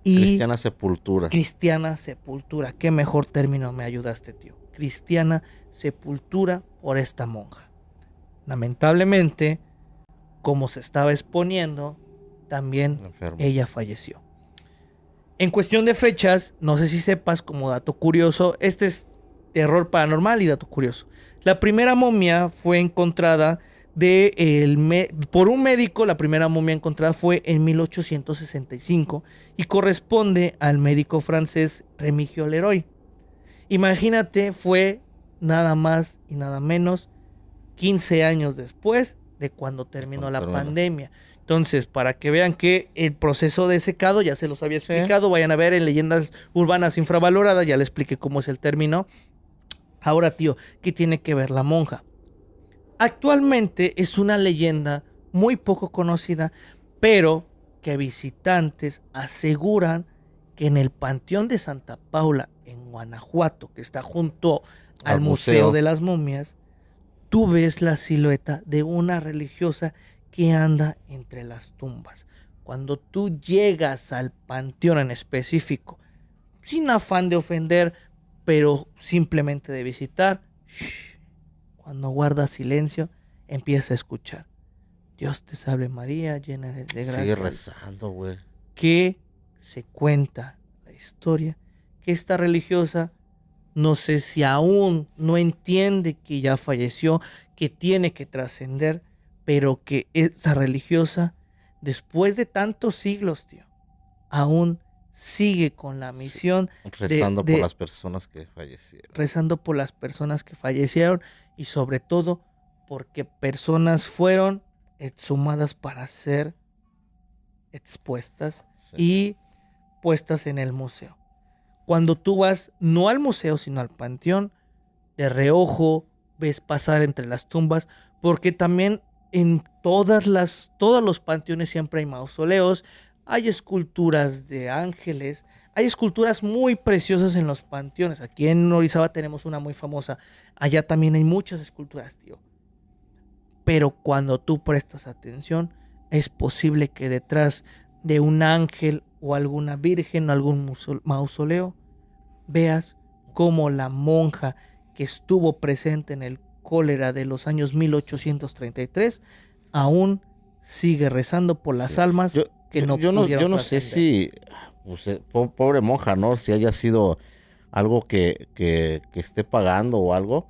y... Cristiana sepultura. Cristiana sepultura. Qué mejor término me ayudaste, tío. Cristiana sepultura por esta monja. Lamentablemente, como se estaba exponiendo, también ella falleció. En cuestión de fechas, no sé si sepas, como dato curioso, este es terror paranormal y dato curioso. La primera momia fue encontrada por un médico. La primera momia encontrada fue en 1865 y corresponde al médico francés Remigio Leroy. Imagínate, fue nada más y nada menos 15 años después de cuando terminó la pandemia. Entonces, para que vean que el proceso de secado, ya se los había explicado, vayan a ver en Leyendas Urbanas Infravaloradas, ya les expliqué cómo es el término. Ahora, tío, ¿qué tiene que ver la monja? Actualmente es una leyenda muy poco conocida, pero que visitantes aseguran que en el Panteón de Santa Paula, en Guanajuato, que está junto al Museo de las Momias, tú ves la silueta de una religiosa que anda entre las tumbas. Cuando tú llegas al panteón en específico, sin afán de ofender, pero simplemente de visitar, cuando guardas silencio, empieza a escuchar: Dios te salve María, llena eres de gracia. Sigue rezando, güey. Que se cuenta la historia que esta religiosa, no sé si aún no entiende que ya falleció, que tiene que trascender, pero que esta religiosa, después de tantos siglos, tío, aún sigue con la misión rezando por las personas que fallecieron. Rezando por las personas que fallecieron y sobre todo porque personas fueron exhumadas para ser expuestas y puestas en el museo. Cuando tú vas no al museo sino al panteón, de reojo ves pasar entre las tumbas, porque también en todos los panteones siempre hay mausoleos, hay esculturas de ángeles, hay esculturas muy preciosas en los panteones. Aquí en Orizaba tenemos una muy famosa, allá también hay muchas esculturas, tío. Pero cuando tú prestas atención, es posible que detrás de un ángel o alguna virgen o algún mausoleo, veas cómo la monja que estuvo presente en el cólera de los años 1833 aún sigue rezando por las almas que no pudieron yo no sé si, pues, pobre monja, ¿no? Si haya sido algo que esté pagando o algo,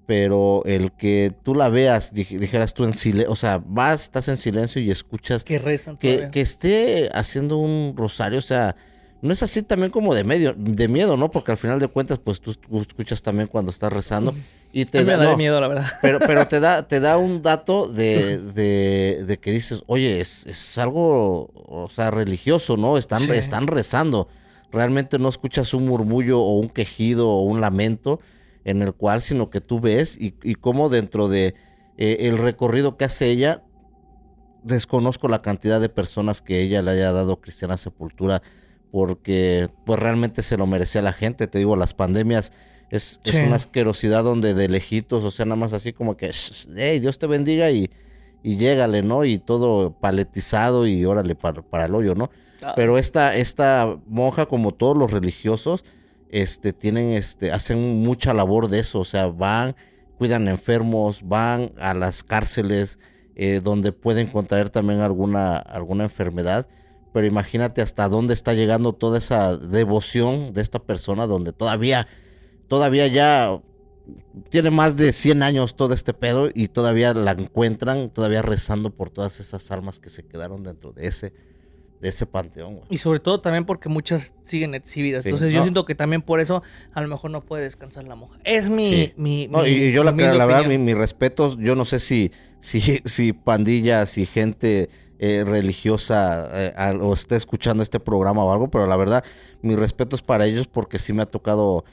pero el que tú la veas, dijeras tú en silencio, o sea, estás en silencio y escuchas que rezan que esté haciendo un rosario, o sea, no es así también como de miedo, ¿no? Porque al final de cuentas, pues tú escuchas también cuando estás rezando y te me da miedo, la verdad. Pero te da un dato de que dices, oye, es algo, o sea, religioso, ¿no? Están rezando. Realmente no escuchas un murmullo o un quejido o un lamento en el cual, sino que tú ves y cómo dentro de el recorrido que hace ella, desconozco la cantidad de personas que ella le haya dado cristiana sepultura, porque pues realmente se lo merecía la gente. Te digo, las pandemias es una asquerosidad donde de lejitos, o sea, nada más así como que, hey, Dios te bendiga y llégale, ¿no? Y todo paletizado y órale para el hoyo, ¿no? Pero esta monja, como todos los religiosos, hacen mucha labor de eso, o sea, van, cuidan enfermos, van a las cárceles, donde pueden contraer también alguna enfermedad. Pero imagínate hasta dónde está llegando toda esa devoción de esta persona, donde todavía ya tiene más de 100 años todo este pedo y todavía la encuentran, todavía rezando por todas esas almas que se quedaron dentro de ese panteón, güey. Y sobre todo también porque muchas siguen exhibidas. Sí, entonces yo siento que también por eso a lo mejor no puede descansar la monja. Es y yo la verdad, mi respeto, yo no sé si pandillas y gente religiosa o esté escuchando este programa o algo, pero la verdad, mis respetos para ellos, porque sí me ha tocado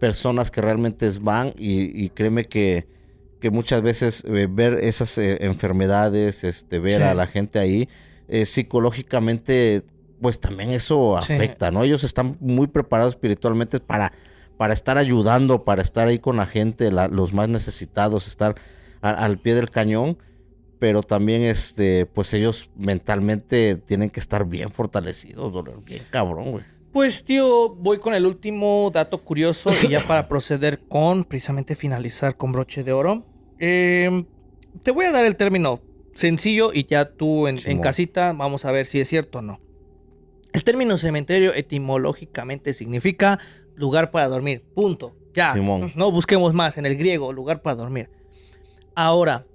personas que realmente van y créeme que muchas veces ver esas enfermedades, ver a la gente ahí, psicológicamente, pues también eso afecta, ¿no? Ellos están muy preparados espiritualmente para estar ayudando, para estar ahí con la gente, los más necesitados, estar al pie del cañón. Pero también, pues ellos mentalmente tienen que estar bien fortalecidos, bien cabrón, güey. Pues, tío, voy con el último dato curioso y ya para proceder con, precisamente, finalizar con broche de oro. Te voy a dar el término sencillo y ya tú en casita vamos a ver si es cierto o no. El término cementerio etimológicamente significa lugar para dormir, punto. Ya, Simón. No busquemos más en el griego, lugar para dormir. Ahora,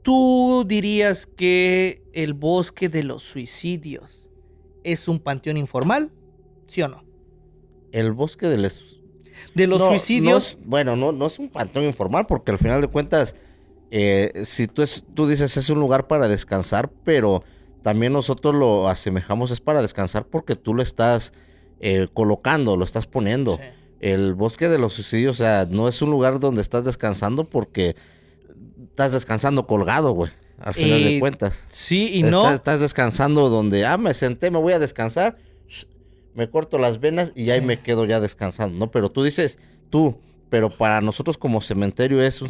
¿tú dirías que el bosque de los suicidios es un panteón informal? ¿Sí o no? El bosque de los suicidios. No es un panteón informal, porque al final de cuentas, si tú dices es un lugar para descansar, pero también nosotros lo asemejamos, es para descansar porque tú lo estás colocando, lo estás poniendo. Sí. El bosque de los suicidios, o sea, no es un lugar donde estás descansando porque estás descansando colgado, güey, al final de cuentas. Sí y no. Estás descansando donde, me senté, me voy a descansar, me corto las venas y ahí me quedo ya descansando, ¿no? Pero tú dices, pero para nosotros como cementerio es un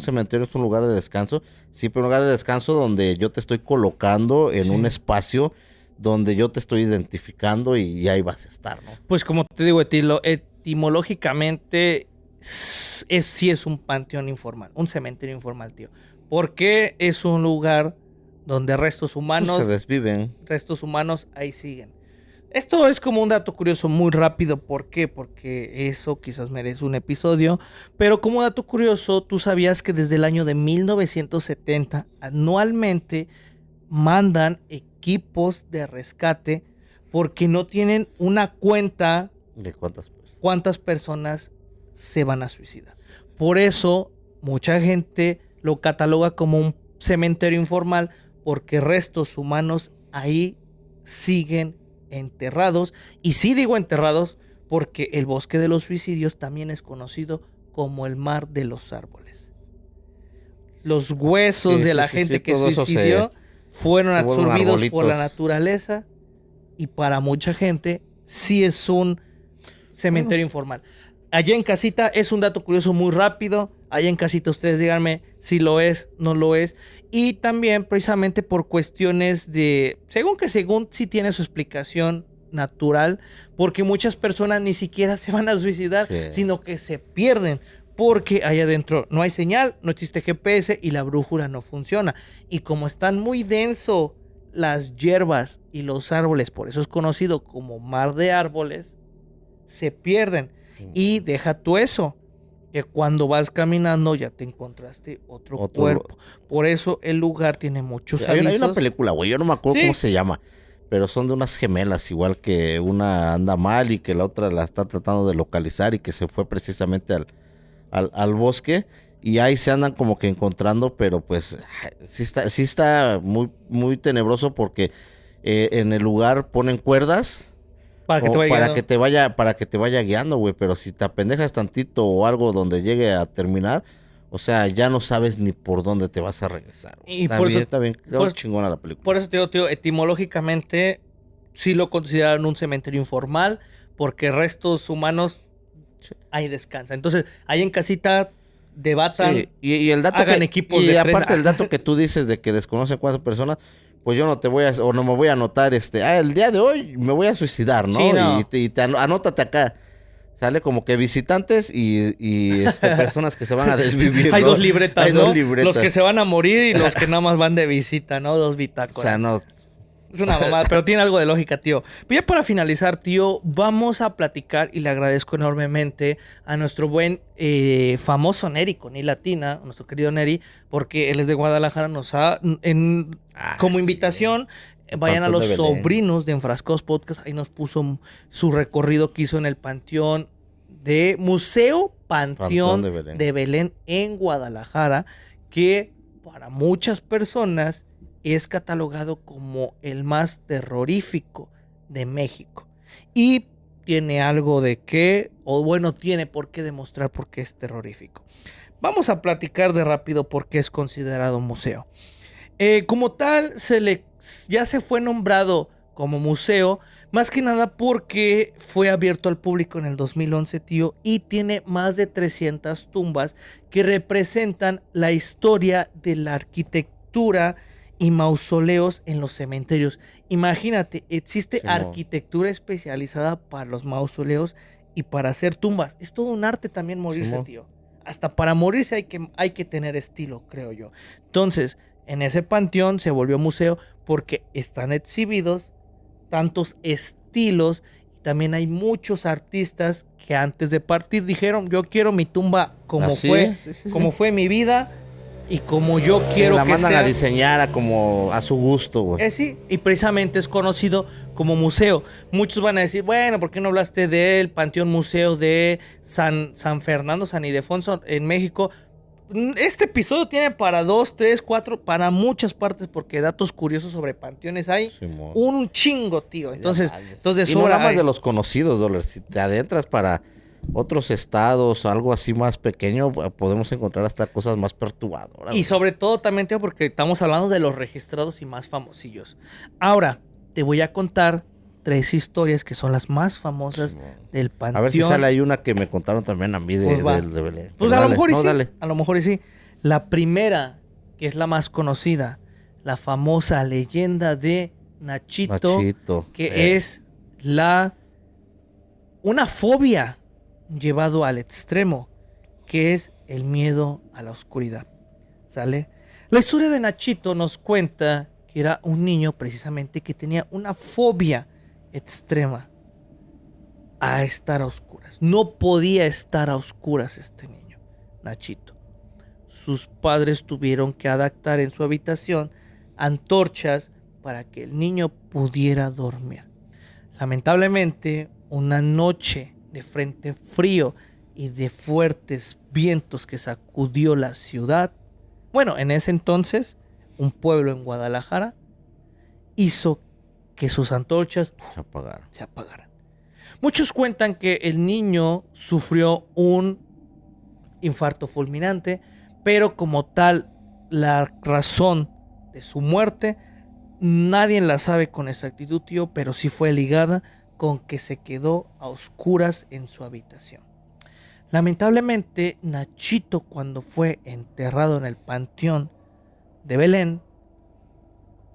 lugar de descanso. Sí, pero un lugar de descanso donde yo te estoy colocando en un espacio donde yo te estoy identificando y ahí vas a estar, ¿no? Pues como te digo, etimológicamente sí es un panteón informal, un cementerio informal, tío. Porque es un lugar donde restos humanos se desviven. Restos humanos ahí siguen. Esto es como un dato curioso muy rápido. ¿Por qué? Porque eso quizás merece un episodio. Pero como dato curioso, ¿tú sabías que desde el año de 1970 anualmente mandan equipos de rescate porque no tienen una cuenta de cuántas personas se van a suicidar? Por eso mucha gente lo cataloga como un cementerio informal, porque restos humanos ahí siguen enterrados. Y sí digo enterrados porque el bosque de los suicidios también es conocido como el mar de los árboles. Los huesos de la gente que suicidió fueron absorbidos por la naturaleza, y para mucha gente sí es un cementerio informal. Allá en casita es un dato curioso muy rápido. Allá en casita ustedes díganme si lo es, no lo es. Y también precisamente por cuestiones de... Según sí tiene su explicación natural. Porque muchas personas ni siquiera se van a suicidar, Sí. sino que se pierden. Porque allá adentro no hay señal, no existe GPS y la brújula no funciona. Y como están muy denso las hierbas y los árboles, por eso es conocido como mar de árboles, se pierden. Y deja tú eso, que cuando vas caminando ya te encontraste otro cuerpo. Por eso el lugar tiene muchos avisos. Hay una película, güey, yo no me acuerdo cómo se llama, pero son de unas gemelas, igual que una anda mal y que la otra la está tratando de localizar y que se fue precisamente al bosque y ahí se andan como que encontrando, pero pues sí está muy, muy tenebroso porque en el lugar ponen cuerdas para que te vaya guiando, güey, pero si te apendejas tantito o algo donde llegue a terminar, o sea, ya no sabes ni por dónde te vas a regresar. Y está bien chingona la película. Por eso te digo, tío, etimológicamente sí lo consideran un cementerio informal porque restos humanos ahí descansan. Entonces, ahí en casita debatan, sí. y el dato hagan equipos de tres. Y aparte el dato que tú dices de que desconocen cuántas personas, pues yo no te voy a, o no me voy a anotar, el día de hoy me voy a suicidar, ¿no? Sí, no. Anótate acá. Sale como que visitantes y personas que se van a desvivir, Hay ¿no? dos libretas, Hay ¿no? dos libretas. Los que se van a morir y los que nada más van de visita, ¿no? Dos bitácoras. O sea, no... Es una mamada, pero tiene algo de lógica, tío. Pero ya para finalizar, tío, vamos a platicar y le agradezco enormemente a nuestro buen famoso Neri con I latina, nuestro querido Neri, porque él es de Guadalajara, nos ha, como invitación, vayan a los sobrinos de Enfrascados Podcast, ahí nos puso su recorrido que hizo en el Panteón de Museo Panteón de Belén en Guadalajara, que para muchas personas es catalogado como el más terrorífico de México. Y tiene algo de qué, o bueno, tiene por qué demostrar por qué es terrorífico. Vamos a platicar de rápido por qué es considerado museo. Como tal, ya se fue nombrado como museo, más que nada porque fue abierto al público en el 2011, tío, y tiene más de 300 tumbas que representan la historia de la arquitectura y mausoleos en los cementerios. Imagínate, existe arquitectura especializada para los mausoleos y para hacer tumbas. Es todo un arte también morirse, tío. Hasta para morirse hay que tener estilo, creo yo. Entonces, en ese panteón se volvió museo porque están exhibidos tantos estilos y también hay muchos artistas que antes de partir dijeron, yo quiero mi tumba como fue mi vida. Y como yo quiero la que mandan sea, a diseñar como a su gusto, güey. Sí, y precisamente es conocido como museo. Muchos van a decir, bueno, ¿por qué no hablaste del Panteón Museo de San Fernando, San Ildefonso en México? Este episodio tiene para 2, 3, 4, para muchas partes, porque datos curiosos sobre panteones hay un chingo, tío. Entonces y no nada más de los conocidos, Dollar. Si te adentras para otros estados, algo así más pequeño, podemos encontrar hasta cosas más perturbadoras. Y sobre todo también, tío, porque estamos hablando de los registrados y más famosillos. Ahora, te voy a contar 3 historias que son las más famosas del panteón. A ver si sale ahí una que me contaron también a mí de Belén. Pues a lo mejor sí. A lo mejor sí. La primera, que es la más conocida, la famosa leyenda de Nachito. Que es una fobia llevado al extremo, que es el miedo a la oscuridad. ¿Sale? La historia de Nachito nos cuenta que era un niño precisamente que tenía una fobia extrema a estar a oscuras. No podía estar a oscuras este niño, Nachito. Sus padres tuvieron que adaptar en su habitación antorchas para que el niño pudiera dormir. Lamentablemente, una noche de frente frío y de fuertes vientos que sacudió la ciudad, bueno, en ese entonces, un pueblo en Guadalajara, hizo que sus antorchas se apagaran. Muchos cuentan que el niño sufrió un infarto fulminante, pero como tal, la razón de su muerte, nadie la sabe con exactitud, tío, pero sí fue ligada con que se quedó a oscuras en su habitación. Lamentablemente, Nachito, cuando fue enterrado en el panteón de Belén,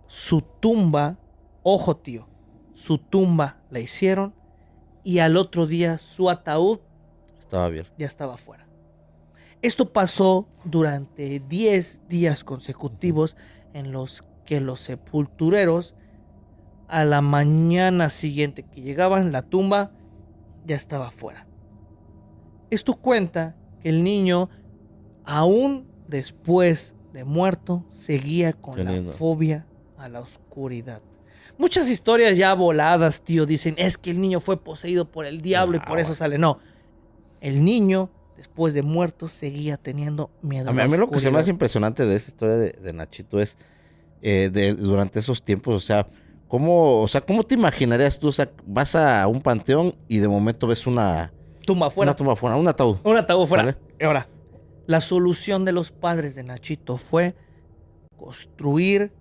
su tumba, ojo tío, su tumba la hicieron y al otro día su ataúd Estaba abierto. ya estaba fuera. Esto pasó durante 10 días consecutivos en los que los sepultureros a la mañana siguiente que llegaban, la tumba ya estaba fuera. Esto cuenta que el niño, aún después de muerto, seguía con Qué la lindo. fobia a la oscuridad. Muchas historias ya voladas, tío, dicen, es que el niño fue poseído por el diablo y por eso güey. sale. No, el niño, después de muerto, seguía teniendo miedo A a mí, la a mí lo que se me oscuridad. hace impresionante de esa historia de Nachito es durante esos tiempos, o sea, ¿cómo te imaginarías tú? O sea, vas a un panteón y de momento ves una Tumba afuera. tumba afuera, un ataúd. Un ataúd fuera. ¿Sale? Y ahora, la solución de los padres de Nachito fue construir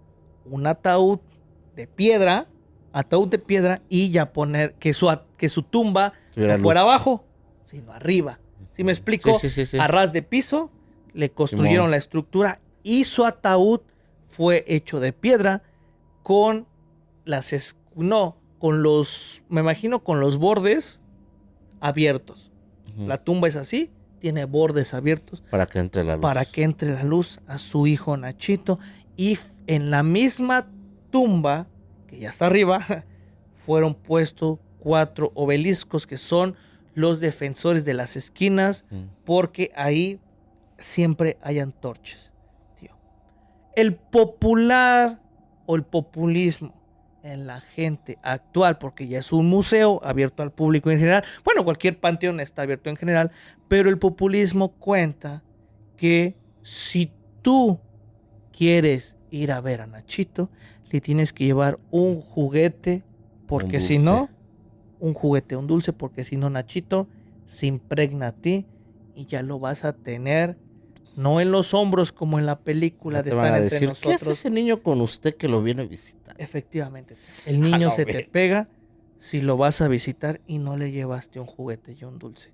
un ataúd de piedra, y ya poner que su tumba Tuviera no fuera luz. abajo, sino arriba. ¿Sí me explico? Sí. A ras de piso, le construyeron Simón. la estructura y su ataúd fue hecho de piedra con me imagino con los bordes abiertos. Ujú. La tumba es así, tiene bordes abiertos Para que entre la luz. para que entre la luz a su hijo Nachito. Y en la misma tumba, que ya está arriba, fueron puestos 4 obeliscos que son los defensores de las esquinas, porque ahí siempre hay antorchas, tío. El popular o el populismo en la gente actual, porque ya es un museo abierto al público en general. Bueno, cualquier panteón está abierto en general, pero el populismo cuenta que si tú quieres ir a ver a Nachito, le tienes que llevar un juguete, porque Un si dulce. no, un dulce, porque si no Nachito se impregna a ti y ya lo vas a tener no en los hombros como en la película Ya de te van Estar a entre decir, ¿qué hace nosotros. ese niño con usted que lo viene a visitar? Efectivamente, el niño no, se te güey. pega si lo vas a visitar y no le llevaste un juguete y un dulce.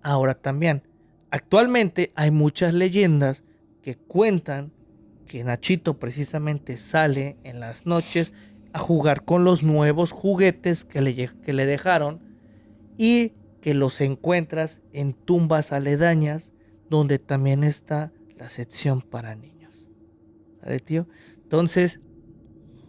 Ahora también, actualmente hay muchas leyendas que cuentan que Nachito precisamente sale en las noches a jugar con los nuevos juguetes que le dejaron y que los encuentras en tumbas aledañas donde también está la sección para niños. ¿Sabe, tío? Entonces,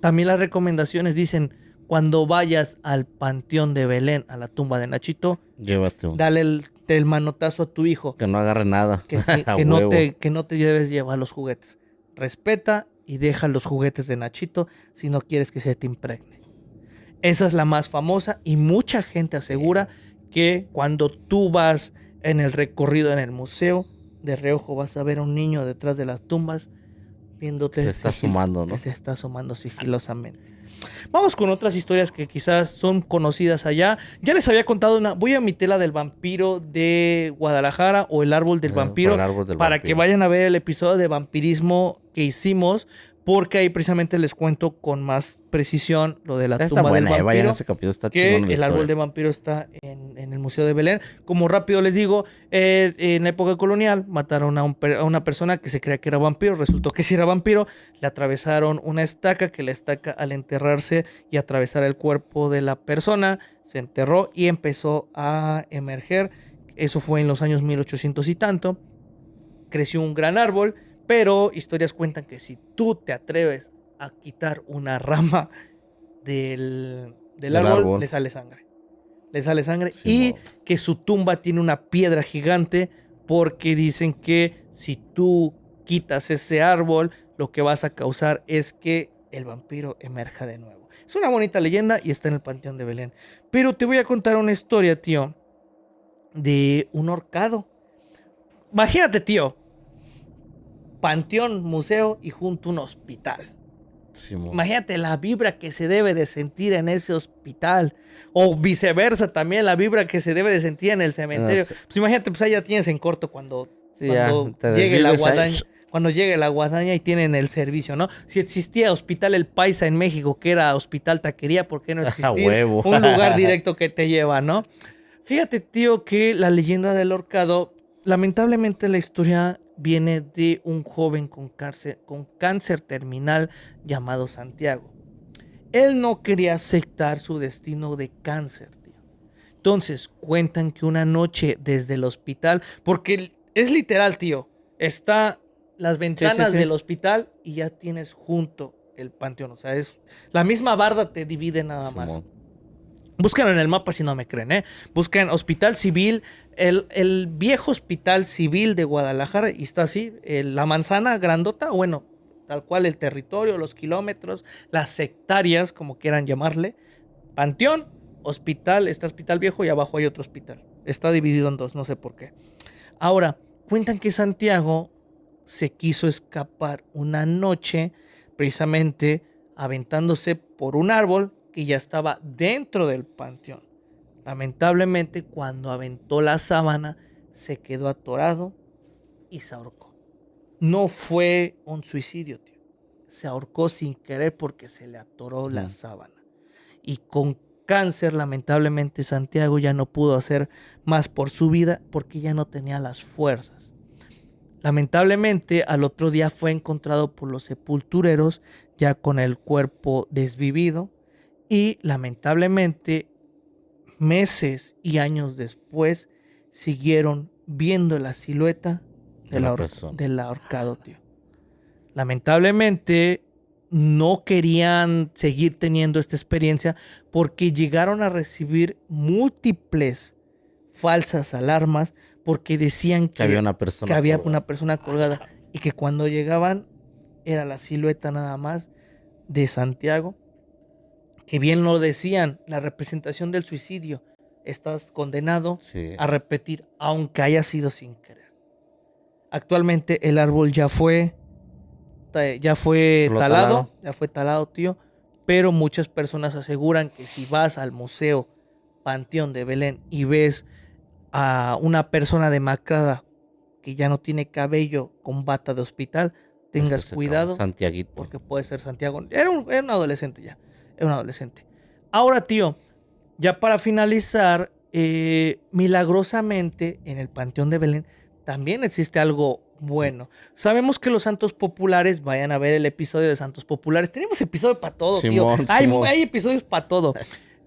también las recomendaciones dicen, cuando vayas al panteón de Belén, a la tumba de Nachito, Llévate un. dale el manotazo a tu hijo, Que no agarre nada. A que no huevo. te debes llevar los juguetes. Respeta y deja los juguetes de Nachito si no quieres que se te impregne. Esa es la más famosa y mucha gente asegura que cuando tú vas en el recorrido en el museo, de reojo vas a ver a un niño detrás de las tumbas viéndote. Se está asomando, ¿no? Que se está asomando sigilosamente. Vamos con otras historias que quizás son conocidas allá. Ya les había contado una. Voy a omitir la del vampiro de Guadalajara o el árbol del vampiro. El árbol del para vampiro. que vayan a ver el episodio de vampirismo que hicimos. Porque ahí precisamente les cuento con más precisión lo de la Está tumba buena, del vampiro. vayan a ese capítulo, está Que chingón la el árbol historia. de vampiro está en el Museo de Belén. Como rápido les digo, en la época colonial mataron a una persona que se creía que era vampiro. Resultó que sí era vampiro. Le atravesaron una estaca, que la estaca al enterrarse y atravesar el cuerpo de la persona, se enterró y empezó a emerger. Eso fue en los años 1800 y tanto. Creció un gran árbol, pero historias cuentan que si tú te atreves a quitar una rama del árbol, le sale sangre. Le sale sangre. Sí, y mo. que su tumba tiene una piedra gigante, porque dicen que si tú quitas ese árbol, lo que vas a causar es que el vampiro emerja de nuevo. Es una bonita leyenda y está en el Panteón de Belén. Pero te voy a contar una historia, tío, de un horcado. Imagínate, tío, panteón, museo y junto un hospital. Sí, mo. Imagínate la vibra que se debe de sentir en ese hospital. O viceversa también, la vibra que se debe de sentir en el cementerio. No sé. Pues imagínate, pues ahí ya tienes en corto cuando Sí, ya, te llegue la desvives ahí. guadaña. Cuando llegue la guadaña y tienen el servicio, ¿no? Si existía Hospital El Paisa en México, que era Hospital Taquería, ¿por qué no existir huevo. un lugar directo que te lleva, ¿no? Fíjate, tío, que la leyenda del horcado lamentablemente la historia viene de un joven con cáncer terminal llamado Santiago. Él no quería aceptar su destino de cáncer, tío. Entonces cuentan que una noche desde el hospital, porque es literal, tío, está las ventanas sí. del hospital y ya tienes junto el panteón. O sea, es la misma barda te divide nada más. Simón. Buscan en el mapa si no me creen, ¿eh? Buscan Hospital Civil, el viejo Hospital Civil de Guadalajara, y está así, la manzana grandota, bueno, tal cual el territorio, los kilómetros, las hectáreas, como quieran llamarle. Panteón, hospital, está Hospital Viejo y abajo hay otro hospital. Está dividido en dos, no sé por qué. Ahora, cuentan que Santiago se quiso escapar una noche, precisamente aventándose por un árbol que ya estaba dentro del panteón. Lamentablemente, cuando aventó la sábana, se quedó atorado y se ahorcó. No fue un suicidio, tío. Se ahorcó sin querer porque se le atoró la sábana. Y con cáncer, lamentablemente, Santiago ya no pudo hacer más por su vida porque ya no tenía las fuerzas. Lamentablemente, al otro día fue encontrado por los sepultureros ya con el cuerpo desvivido y lamentablemente meses y años después siguieron viendo la silueta del ahorcado, tío. Lamentablemente no querían seguir teniendo esta experiencia porque llegaron a recibir múltiples falsas alarmas porque decían que había una persona una persona colgada y que cuando llegaban era la silueta nada más de Santiago, que bien lo decían, la representación del suicidio, estás condenado a repetir aunque haya sido sin querer. Actualmente el árbol ya fue talado, tío, pero muchas personas aseguran que si vas al Museo Panteón de Belén y ves a una persona demacrada que ya no tiene cabello con bata de hospital, tengas cuidado, Santiaguito. porque puede ser Santiago. Era un adolescente ya, era un adolescente. Ahora, tío, ya para finalizar, milagrosamente en el Panteón de Belén también existe algo bueno. Sabemos que los santos populares, vayan a ver el episodio de santos populares. Tenemos episodio para todo, tío. Hay episodios para todo.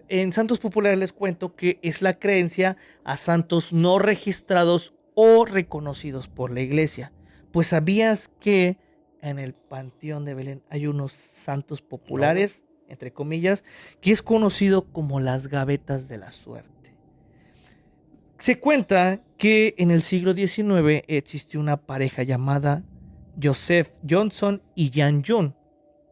En santos populares les cuento que es la creencia a santos no registrados o reconocidos por la iglesia. Pues sabías que en el Panteón de Belén hay unos santos populares, entre comillas, que es conocido como las gavetas de la suerte. Se cuenta que en el siglo XIX existió una pareja llamada Joseph Johnson y Jan June,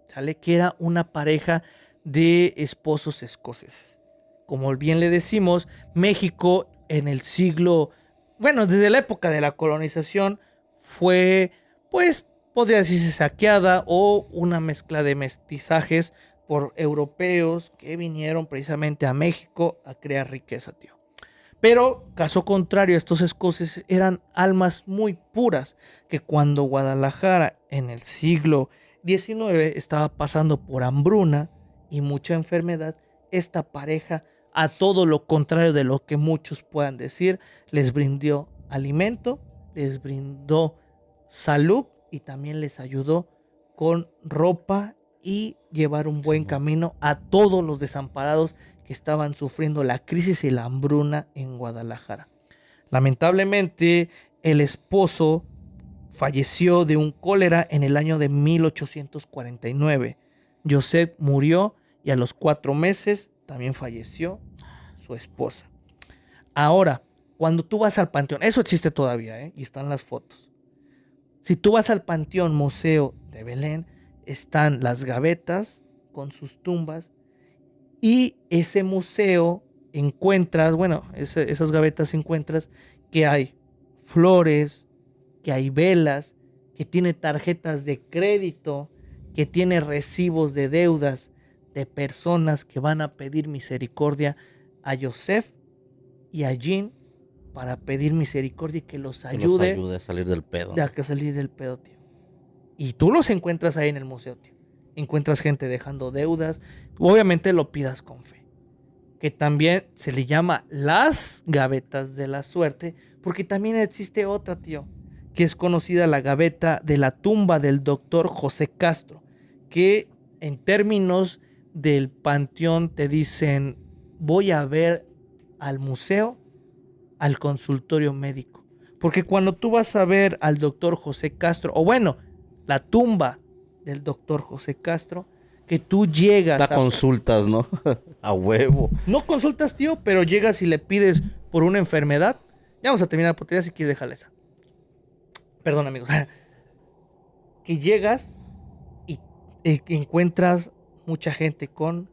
¿sale? Que era una pareja de esposos escoceses. Como bien le decimos, México en el siglo, desde la época de la colonización fue, pues, podría decirse saqueada o una mezcla de mestizajes por europeos que vinieron precisamente a México a crear riqueza, tío. Pero, caso contrario, estos escoceses eran almas muy puras, que cuando Guadalajara en el siglo XIX estaba pasando por hambruna y mucha enfermedad, esta pareja, a todo lo contrario de lo que muchos puedan decir, les brindó alimento, les brindó salud y también les ayudó con ropa y llevar un buen camino a todos los desamparados que estaban sufriendo la crisis y la hambruna en Guadalajara. Lamentablemente, el esposo falleció de un cólera en el año de 1849. Joseph murió y a los 4 meses también falleció su esposa. Ahora, cuando tú vas al panteón, eso existe todavía, y están las fotos. Si tú vas al Panteón Museo de Belén, están las gavetas con sus tumbas y ese museo encuentras, esas gavetas encuentras que hay flores, que hay velas, que tiene tarjetas de crédito, que tiene recibos de deudas de personas que van a pedir misericordia a Joseph y a Jean para pedir misericordia y que los ayude a salir del pedo. A salir del pedo, tío. Y tú los encuentras ahí en el museo, tío. Encuentras gente dejando deudas. Obviamente lo pidas con fe. ¿Ok? que también se le llama las gavetas de la suerte, porque también existe otra, tío, que es conocida la gaveta de la tumba del doctor José Castro, que en términos del panteón te dicen, voy a ver al museo, al consultorio médico. Porque cuando tú vas a ver al doctor José Castro, o bueno, la tumba del doctor José Castro, que tú llegas a consultas, ¿no? A huevo. No consultas, tío, pero llegas y le pides por una enfermedad. Ya vamos a terminar la potencia, si quieres dejarle esa. Perdón, amigos. Que llegas y encuentras mucha gente con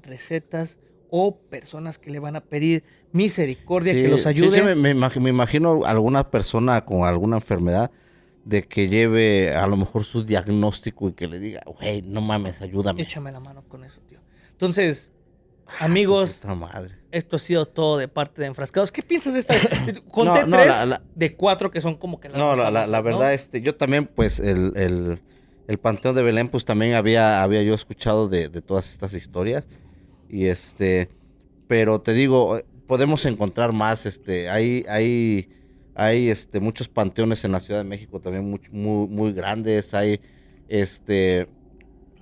recetas o personas que le van a pedir misericordia, sí, que los ayude. Sí, me imagino alguna persona con alguna enfermedad de que lleve a lo mejor su diagnóstico y que le diga, güey, no mames, ayúdame. Échame la mano con eso, tío. Entonces, amigos, esto ha sido todo de parte de Enfrascados. ¿Qué piensas de esta? Conté tres de 4 que son como que las no, la verdad, yo también, pues, el Panteón de Belén, pues, también había yo escuchado de todas estas historias. Y pero te digo, podemos encontrar más, hay muchos panteones en la Ciudad de México también muy grandes. Hay,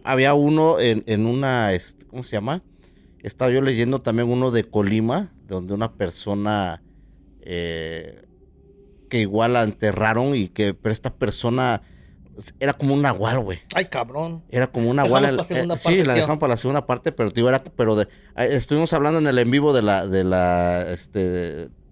había uno en una, ¿cómo se llama? Estaba yo leyendo también uno de Colima, donde una persona que igual la enterraron pero esta persona era como un nahual, güey. Ay, cabrón. Era como un nahual. Sí, la dejaron para la segunda parte, pero tío, estuvimos hablando en el en vivo de la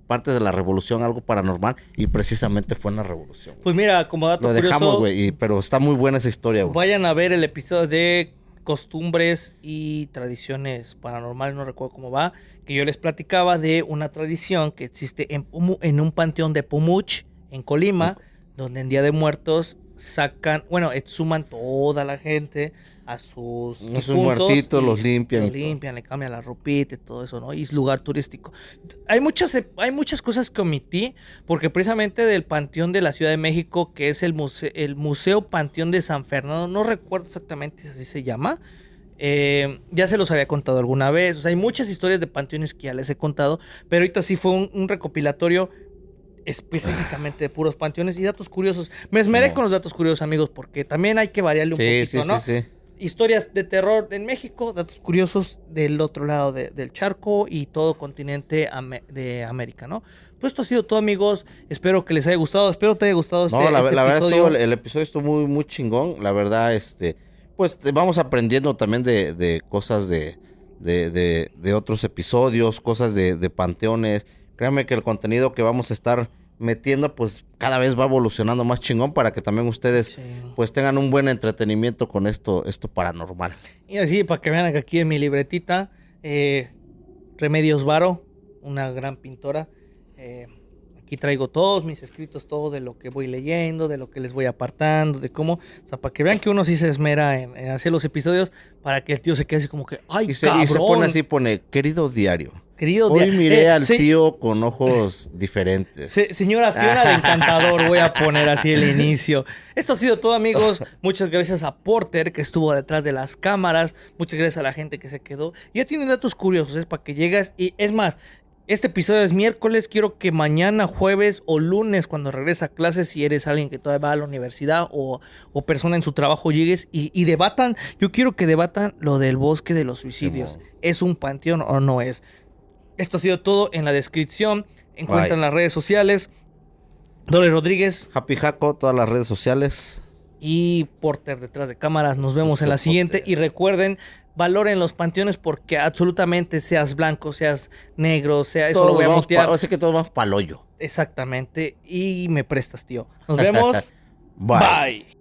parte de la revolución, algo paranormal, y precisamente fue en la revolución. Pues mira, como dato curioso... Lo dejamos, güey, pero está muy buena esa historia, güey. Vayan a ver el episodio de costumbres y tradiciones paranormales, no recuerdo cómo va, que yo les platicaba de una tradición que existe en un panteón de Pumuch, en Colima, donde en Día de Muertos exhuman toda la gente a sus muertitos, los limpian. Le cambian la ropita y todo eso, ¿no? Y es lugar turístico. Hay muchas cosas que omití, porque precisamente del Panteón de la Ciudad de México, que es el Museo Panteón de San Fernando, no recuerdo exactamente si así se llama, ya se los había contado alguna vez. O sea, hay muchas historias de panteones que ya les he contado, pero ahorita sí fue un recopilatorio específicamente de puros panteones y datos curiosos. Me esmeré con los datos curiosos, amigos, porque también hay que variarle un poquito, ¿no? Sí. Historias de terror en México, datos curiosos del otro lado del charco y todo continente de América, ¿no? Pues esto ha sido todo, amigos. Espero que les haya gustado. Espero te haya gustado este la verdad episodio. El episodio estuvo muy, muy chingón. La verdad, pues vamos aprendiendo también de cosas de otros episodios, cosas de panteones. Créanme que el contenido que vamos a estar metiendo, pues cada vez va evolucionando más chingón para que también ustedes pues tengan un buen entretenimiento con esto paranormal. Y así, para que vean que aquí en mi libretita, Remedios Varo, una gran pintora, aquí traigo todos mis escritos, todo de lo que voy leyendo, de lo que les voy apartando, de cómo, o sea, para que vean que uno sí se esmera en hacer los episodios, para que el tío se quede así como que, ¡ay, cabrón! Y se pone así, querido diario. Hoy miré al tío con ojos diferentes. Señora Fiona de Encantador, voy a poner así el inicio. Esto ha sido todo, amigos. Muchas gracias a Porter, que estuvo detrás de las cámaras. Muchas gracias a la gente que se quedó. Ya tienen datos curiosos, es para que llegas. Y es más, este episodio es miércoles. Quiero que mañana, jueves o lunes, cuando regresa a clases, si eres alguien que todavía va a la universidad o persona en su trabajo, llegues y debatan. Yo quiero que debatan lo del bosque de los suicidios. ¿Es un panteón o no es? Esto ha sido todo. En la descripción encuentran las redes sociales. Dole Rodríguez. Happy Jaco, todas las redes sociales. Y Porter detrás de cámaras. Nos vemos en la siguiente. Y recuerden, valoren los panteones porque absolutamente seas blanco, seas negro, eso todos lo voy a mutear. Así que todos vamos pa'l hoyo. Exactamente. Y me prestas, tío. Nos vemos. Bye.